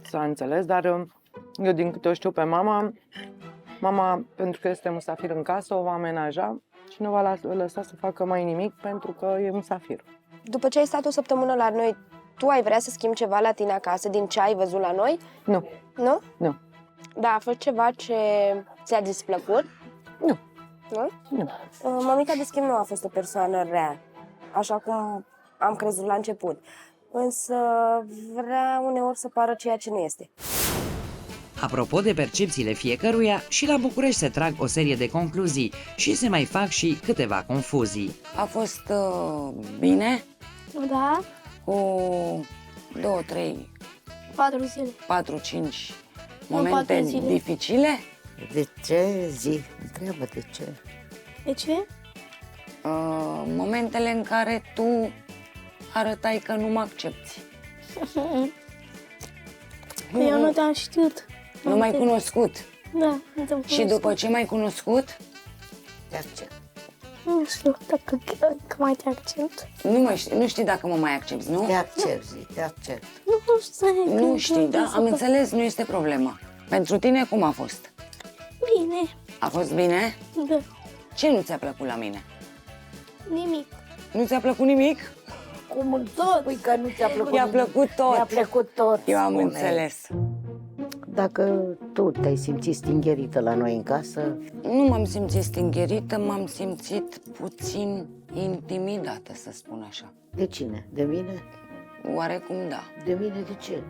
s-a înțeles, dar eu din câte o știu pe mama, pentru că este musafir în casă, o va amenaja și nu va lăsa să facă mai nimic pentru că e musafir. După ce ai stat o săptămână la noi, Tu ai vrea să schimbi ceva la tine acasă din ce ai văzut la noi? Nu. Nu? Nu. Da, a fost ceva ce ți-a displăcut? Nu. Nu? Nu. Mămica de schimb nu a fost o persoană rea, așa cum am crezut la început. Însă vrea uneori să pară ceea ce nu este. Apropo de percepțiile fiecăruia, și la București se trag o serie de concluzii și se mai fac și câteva confuzii. A fost bine, Da, cu 2, 3, 4 zile. 4, 5 Nu, momente 4 zile. dificile. De ce? Zi, întreabă de ce. De ce? Momentele în care tu arătai că nu mă accepti. Eu nu te-am știut. Nu m-ai cunoscut. Da, nu te-am Și după ce m-ai cunoscut, te accept. Nu știu dacă mai te accept. nu știi dacă mă mai accepti, nu? Te accept, zi, te accept. Nu știu. Nu știi, da? Am înțeles, nu este problemă. Pentru tine cum a fost? Bine. A fost bine? Da. Ce nu ți-a plăcut la mine? Nimic. Nu ți-a plăcut nimic? Cum tot? Spui că nu ți-a plăcut I-a plăcut tot. Mi-a plăcut tot. Eu am spune. înțeles. Dacă tu te-ai simțit stingherită la noi în casă, Nu m-am simțit stingherită, m-am simțit puțin intimidată, să spun așa. de cine? De mine? Oarecum da. De mine de ce?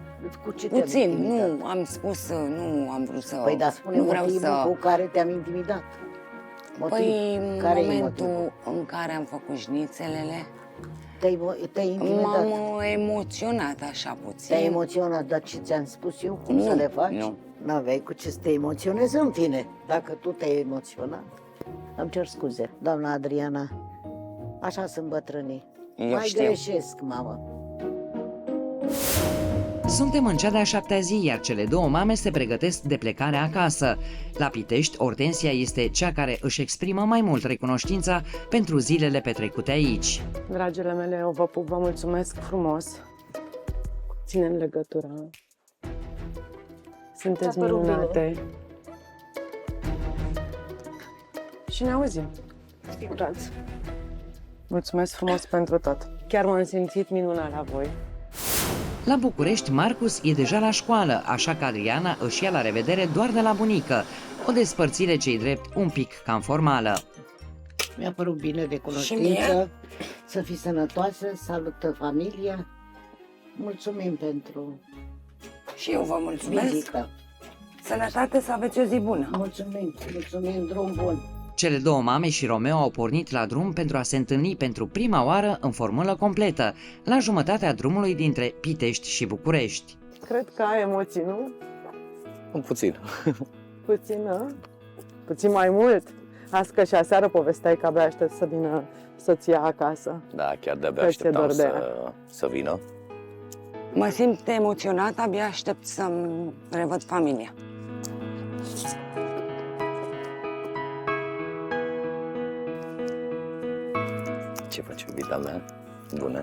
Cu ce te-am Puțin, intimidat? nu am spus, nu am vrut să... Păi da, spune nu vreau motivul să... cu care te-am intimidat. Motiv. Păi, Care e momentul în care am făcut șnițelele, te-ai intimidat. m-am emoționat așa puțin. Te-ai emoționat, dar ce ți-am spus eu? Cum să le faci? Nu. N-aveai cu ce să te emoționezi în fine. Dacă tu te-ai emoționat. Îmi cer scuze, doamna Adriana. Așa sunt bătrânii. Eu Mai știu. greșesc, mamă. Suntem în cea de-a 7-a zi, iar cele două mame se pregătesc de plecare acasă. La Pitești, Ortensia este cea care își exprimă mai mult recunoștința pentru zilele petrecute aici. Dragile mele, eu vă pup, vă mulțumesc frumos. Ținem legătura. Sunteți Ți-a părut minunate. Și ne auzim. Siguranță. Mulțumesc frumos pentru tot. Chiar m-am simțit minunat la voi. La București, Marcus e deja la școală, așa că Adriana își ia la revedere doar de la bunică. O despărțire ce-i drept un pic cam formală. Mi-a părut bine de Și cunoștință. Să fii sănătoasă, salută familia. Mulțumim pentru Și eu vă mulțumesc. vizită. Sănătate, să aveți o zi bună. Mulțumim, drum bun. Cele două mame și Romeo au pornit la drum pentru a se întâlni pentru prima oară în formulă completă, la jumătatea drumului dintre Pitești și București. Cred că ai emoții, nu? Puțin. Puțin, nu? Puțin mai mult. Azi că și aseară povesteai că abia aștept să vină soția acasă. Da, chiar de-abia Că ți-e așteptam dor de ea. să vină. Mă simt emoționată, abia aștept să-mi revăd familia. Ce faci, iubita mea? Bună.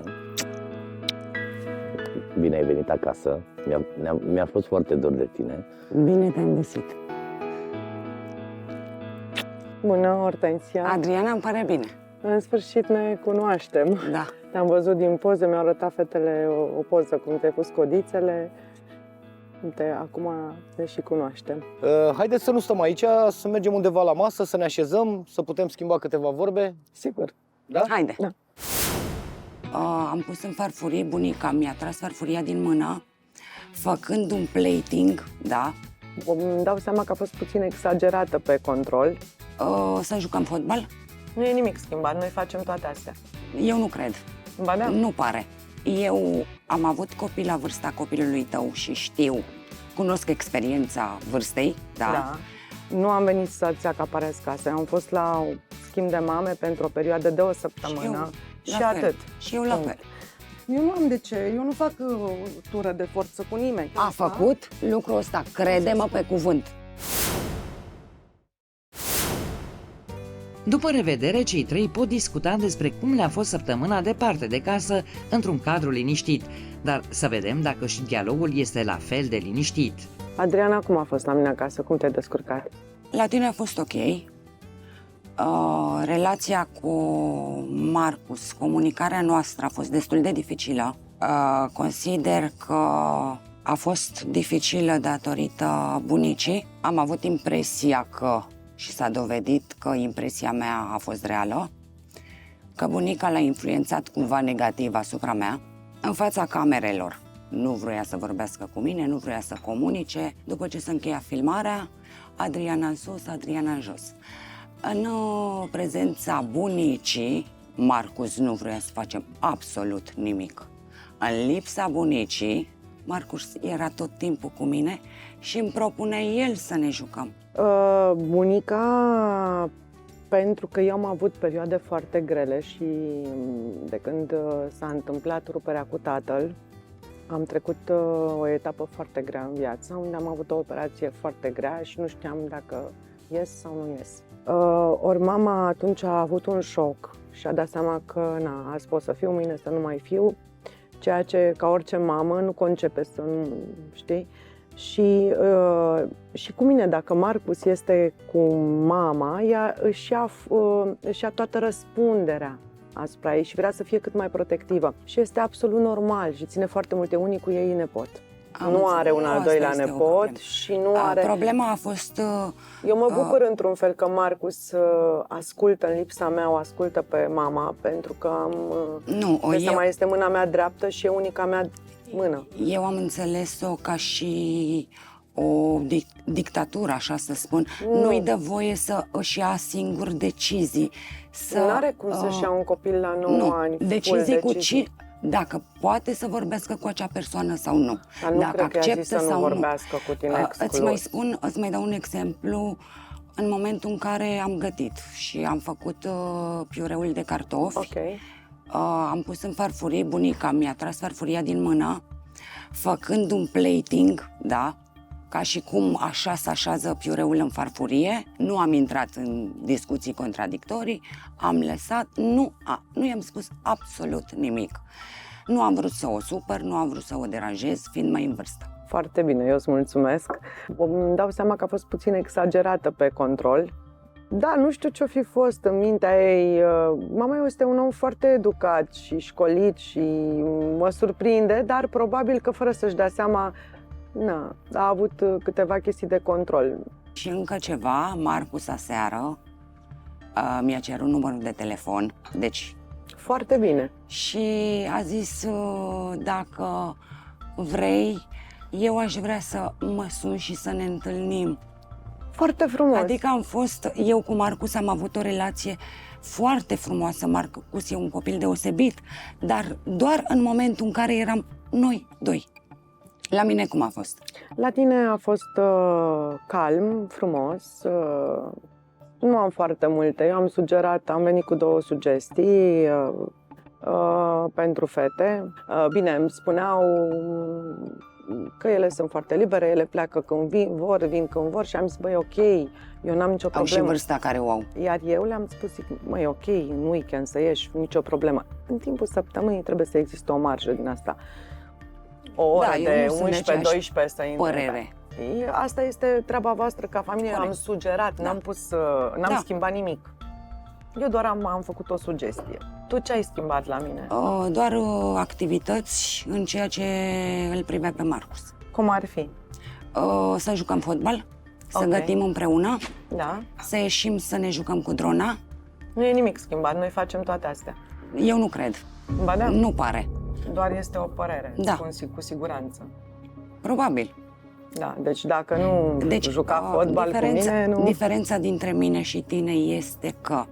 Bine ai venit acasă. Mi-a fost foarte dor de tine. Bine te-am găsit. Bună, Hortensia. Adriana, îmi pare bine. În sfârșit ne cunoaștem. Da. Te-am văzut din poze, mi-au arătat fetele o poză cum te-ai pus codițele. Acum ne și cunoaștem. Haideți să nu stăm aici, să mergem undeva la masă, să ne așezăm, să putem schimba câteva vorbe. Sigur. Da? Haide. Da. Am pus în farfurie, bunica mi-a tras farfuria din mână, făcând un plating, da. Îmi dau seama că a fost puțin exagerată pe control. Să jucăm fotbal? Nu e nimic schimbat, noi facem toate astea. Eu nu cred. Ba da. Nu pare. Eu am avut copii la vârsta copilului tău și știu, cunosc experiența vârstei, da? Da. Nu am venit să-ți acaparez casa, am fost la un schimb de mame pentru o perioadă de o săptămână și atât. Și eu la fel. Eu nu am de ce, eu nu fac tură de forță cu nimeni. A făcut lucrul ăsta, crede-mă pe cuvânt. După revedere, cei trei pot discuta despre cum le-a fost săptămâna departe de casă, într-un cadru liniștit, dar să vedem dacă și dialogul este la fel de liniștit. Adriana, cum a fost la mine acasă? Cum te-ai descurcat? La tine a fost ok. Relația cu Marcus, comunicarea noastră a fost destul de dificilă. Consider că a fost dificilă datorită bunicii. Am avut impresia că, și s-a dovedit că impresia mea a fost reală, că bunica l-a influențat cumva negativ asupra mea, în fața camerelor. Nu vrea să vorbească cu mine, nu vrea să comunice. După ce se încheia filmarea, Adriana în sus, Adriana în jos. În prezența bunicii, Marcus nu vrea să facem absolut nimic. În lipsa bunicii, Marcus era tot timpul cu mine și îmi propunea el să ne jucăm. Bunica, pentru că eu am avut perioade foarte grele și de când s-a întâmplat ruperea cu tatăl, am trecut o etapă foarte grea în viață, unde am avut o operație foarte grea și nu știam dacă ies sau nu ies. Ori mama atunci a avut un șoc și a dat seama că azi pot să fiu, mâine să nu mai fiu, ceea ce, ca orice mamă, nu concepe să nu, știi? Și cu mine, dacă Marcus este cu mama, ea își ia toată răspunderea asupra ei și vrea să fie cât mai protectivă. Și este absolut normal și ține foarte multe. Unii cu ei nepot. Nu are un al doilea nepot și nu are... Problema a fost... Eu mă bucur într-un fel că Marcus ascultă în lipsa mea, o ascultă pe mama, pentru că mai este mâna mea dreaptă și e unica mea mână. Eu am înțeles-o ca și o dictatură, așa să spun. Nu-i dă voie să își ia singur decizii. Nu are cum să-și ia un copil la 9 ani. Decizii. Dacă poate să vorbească cu acea persoană sau nu. Dar nu dacă acceptă să sau nu vorbească cu tine. Îți mai dau un exemplu. În momentul în care am gătit și am făcut piureul de cartofi, am pus în farfurie, bunica mi-a tras farfuria din mână, făcând un plating, da? Ca și cum așa se așează piureul în farfurie. Nu am intrat în discuții contradictorii, am lăsat, nu i-am spus absolut nimic. Nu am vrut să o supăr, nu am vrut să o deranjez, fiind mai în vârstă. Foarte bine, eu îți mulțumesc. Îmi dau seama că a fost puțin exagerată pe control. Da, nu știu ce-o fi fost în mintea ei. Mama ei este un om foarte educat și școlit și mă surprinde, dar probabil că fără să-și dea seama, a avut câteva chestii de control. Și încă ceva, Marcus aseară mi-a cerut numărul de telefon, deci... Foarte bine. Și a zis, dacă vrei, eu aș vrea să mă sun și să ne întâlnim. Foarte frumos. Adică eu cu Marcus am avut o relație foarte frumoasă. Marcus e un copil deosebit, dar doar în momentul în care eram noi doi. La mine cum a fost? La tine a fost calm, frumos. Nu am foarte multe. Eu am venit cu 2 sugestii pentru fete. Bine, îmi spuneau că ele sunt foarte libere, ele pleacă când vin când vor și am zis, băi, ok, eu n-am nicio problemă. Au și vârsta care o au. Iar eu le-am spus, măi, ok, în weekend să ieși, nicio problemă. În timpul săptămânii trebuie să existe o marjă din asta. O oră de 11-12 să intre. Părere. Asta este treaba voastră ca familie, am sugerat, n-am schimbat nimic. Eu doar am făcut o sugestie. Tu ce ai schimbat la mine? Doar activități în ceea ce îl privea pe Marcus. Cum ar fi? Să jucăm fotbal, să gătim împreună, să ieșim să ne jucăm cu drona. Nu e nimic schimbat, noi facem toate astea. Eu nu cred. Ba da. Nu pare. Doar este o părere, cu siguranță. Probabil. Da, deci dacă nu juca fotbal cu mine, nu... Diferența dintre mine și tine este că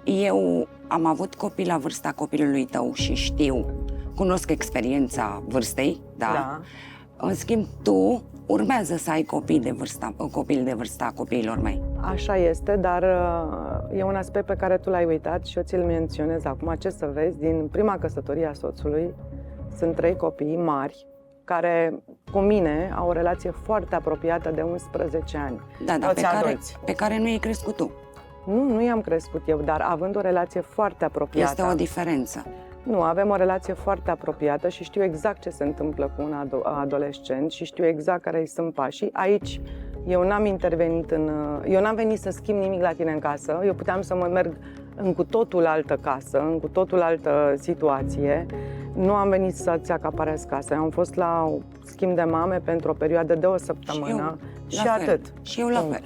eu am avut copii la vârsta copilului tău și cunosc experiența vârstei, da? În schimb, tu urmează să ai copil de vârsta copiilor mei. Așa este, dar e un aspect pe care tu l-ai uitat și eu ți-l menționez acum. Ce să vezi, din prima căsătorie a soțului sunt 3 copii mari care cu mine au o relație foarte apropiată de 11 ani. Da, pe care nu i-ai crescut tu. Nu i-am crescut eu, dar având o relație foarte apropiată. Este o diferență. Nu, avem o relație foarte apropiată și știu exact ce se întâmplă cu un adolescent și știu exact care îi sunt pașii. Aici eu n-am intervenit eu n-am venit să schimb nimic la tine în casă. Eu puteam să mă merg în cu totul altă casă, în cu totul altă situație. Nu am venit să-ți acaparez casa. Am fost la schimb de mame pentru o perioadă de o săptămână și atât. Și eu la fel.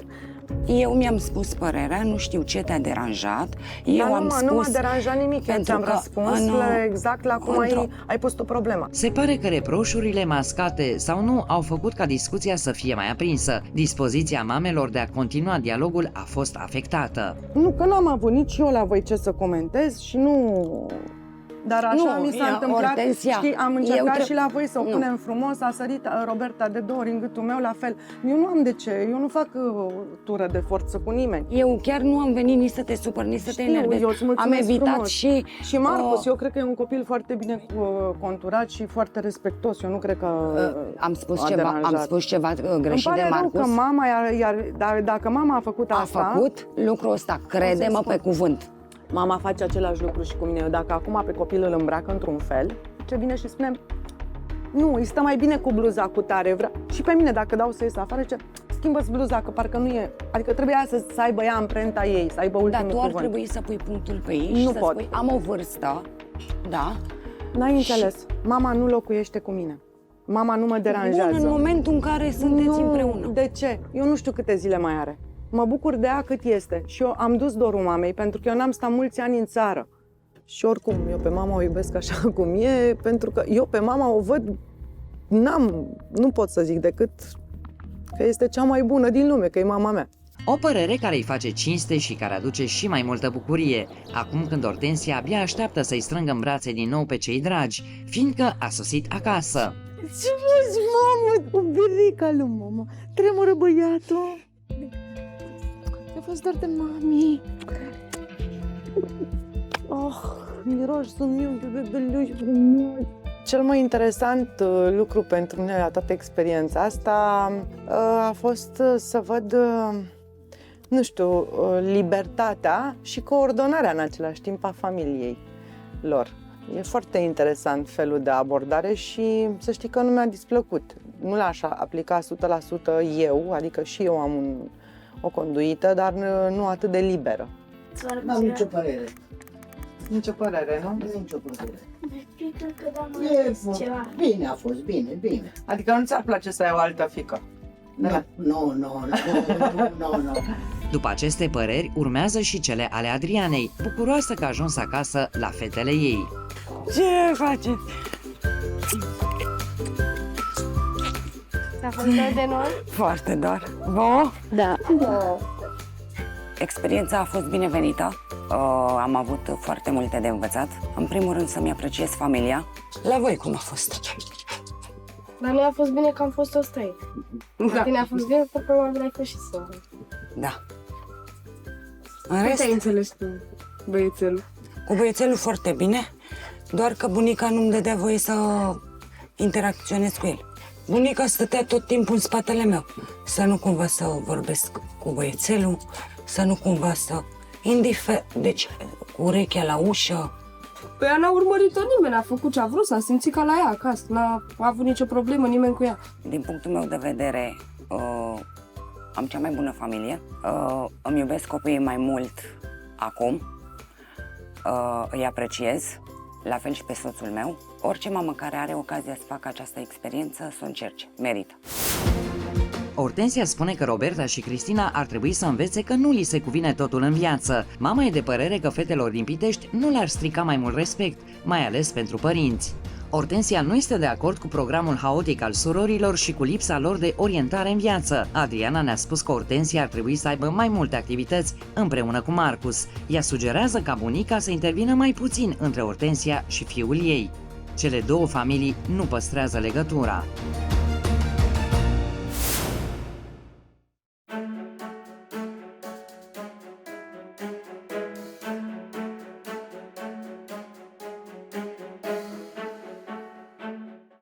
Eu mi-am spus părerea, nu știu ce te-a deranjat. Eu am spus... Nu m-a deranjat nimic, eu ți-am răspuns exact la cum ai pus tu problema. Se pare că reproșurile mascate sau nu au făcut ca discuția să fie mai aprinsă. Dispoziția mamelor de a continua dialogul a fost afectată. Nu, că n-am avut nici eu la voi ce să comentez și nu... Dar așa mi s-a întâmplat, știi, am încercat și la voi să o punem frumos, a sărit Roberta de 2 ori în gâtul meu, la fel. Eu nu am de ce, eu nu fac tură de forță cu nimeni. Eu chiar nu am venit nici să te supăr, nici să te enervezi. Am evitat frumos. Și Marcus, eu cred că e un copil foarte bine conturat și foarte respectos, eu nu cred că am spus ceva greșit de Marcus. Rău că mama, dacă mama a făcut asta... A făcut lucrul ăsta, crede-mă pe cuvânt. Mama face același lucru și cu mine. Eu dacă acum pe copil îl îmbracă într-un fel, ce vine și spune, nu, îi stă mai bine cu bluza cu tare. Și pe mine, dacă dau să ies afară, ce schimbă-ți bluza, că parcă nu e. Adică trebuia să aibă ea amprenta ei, să aibă ultimul cuvânt. Dar tu ar trebui să pui punctul pe ei și să spui, am o vârstă, da? N-ai înțeles. Mama nu locuiește cu mine. Mama nu mă deranjează. Bun, în momentul în care sunteți împreună. De ce? Eu nu știu câte zile mai are. Mă bucur de ea cât este și eu am dus dorul mamei pentru că eu n-am stat mulți ani în țară. Și oricum, eu pe mama o iubesc așa cum e, pentru că eu pe mama o văd, nu pot să zic decât că este cea mai bună din lume, că e mama mea. O părere care îi face cinste și care aduce și mai multă bucurie, acum când Ortensia abia așteaptă să-i strângă în brațe din nou pe cei dragi, fiindcă a sosit acasă. Ce faci, mamă, cu birica lui mama? Tremură băiatul. A fost doar de mami. Miroși, sunt eu de bebeluși frumos. Cel mai interesant lucru pentru mine la toată experiența asta a fost să văd, nu știu, libertatea și coordonarea în același timp a familiei lor. E foarte interesant felul de abordare și să știi că nu mi-a displăcut. Nu l-aș aplica 100% eu, adică și eu am o conduită, dar nu atât de liberă. Nu am nicio părere. Nicio părere, nu? Nicio părere. Bine a fost, bine. Adică nu ți-ar place să ai o altă fiică? Nu. După aceste păreri, urmează și cele ale Adrianei, bucuroasă că a ajuns acasă la fetele ei. Ce faceți? Ți-a fost dor de noi? Foarte dor. Vouă? Da. Experiența a fost binevenită. Am avut foarte multe de învățat. În primul rând să-mi apreciez familia. La voi cum a fost? La noi a fost bine că am fost toți trei. La tine a fost bine că probabil ai fost și soră. Da. Cum te-ai înțeles cu băiețelul? Cu băiețelul foarte bine, doar că bunica nu-mi dădea voie să interacționez cu el. Bunica stătea tot timpul în spatele meu. Să nu cumva să vorbesc cu băiețelul, să nu cumva să... Deci, cu urechea la ușă. Păi ea n-a urmărit-o nimeni, a făcut ce a vrut, s-a simțit ca la ea acasă. N-a avut nicio problemă nimeni cu ea. Din punctul meu de vedere, am cea mai bună familie. Îmi iubesc copiii mai mult acum. Îi apreciez, la fel și pe soțul meu. Orice mamă care are ocazia să facă această experiență, să o încerce. Merită. Ortensia spune că Roberta și Cristina ar trebui să învețe că nu li se cuvine totul în viață. Mama e de părere că fetelor din Pitești nu le-ar strica mai mult respect, mai ales pentru părinți. Ortensia nu este de acord cu programul haotic al surorilor și cu lipsa lor de orientare în viață. Adriana ne-a spus că Ortensia ar trebui să aibă mai multe activități împreună cu Marcus. Ea sugerează ca bunica să intervină mai puțin între Ortensia și fiul ei. Cele două familii nu păstrează legătura.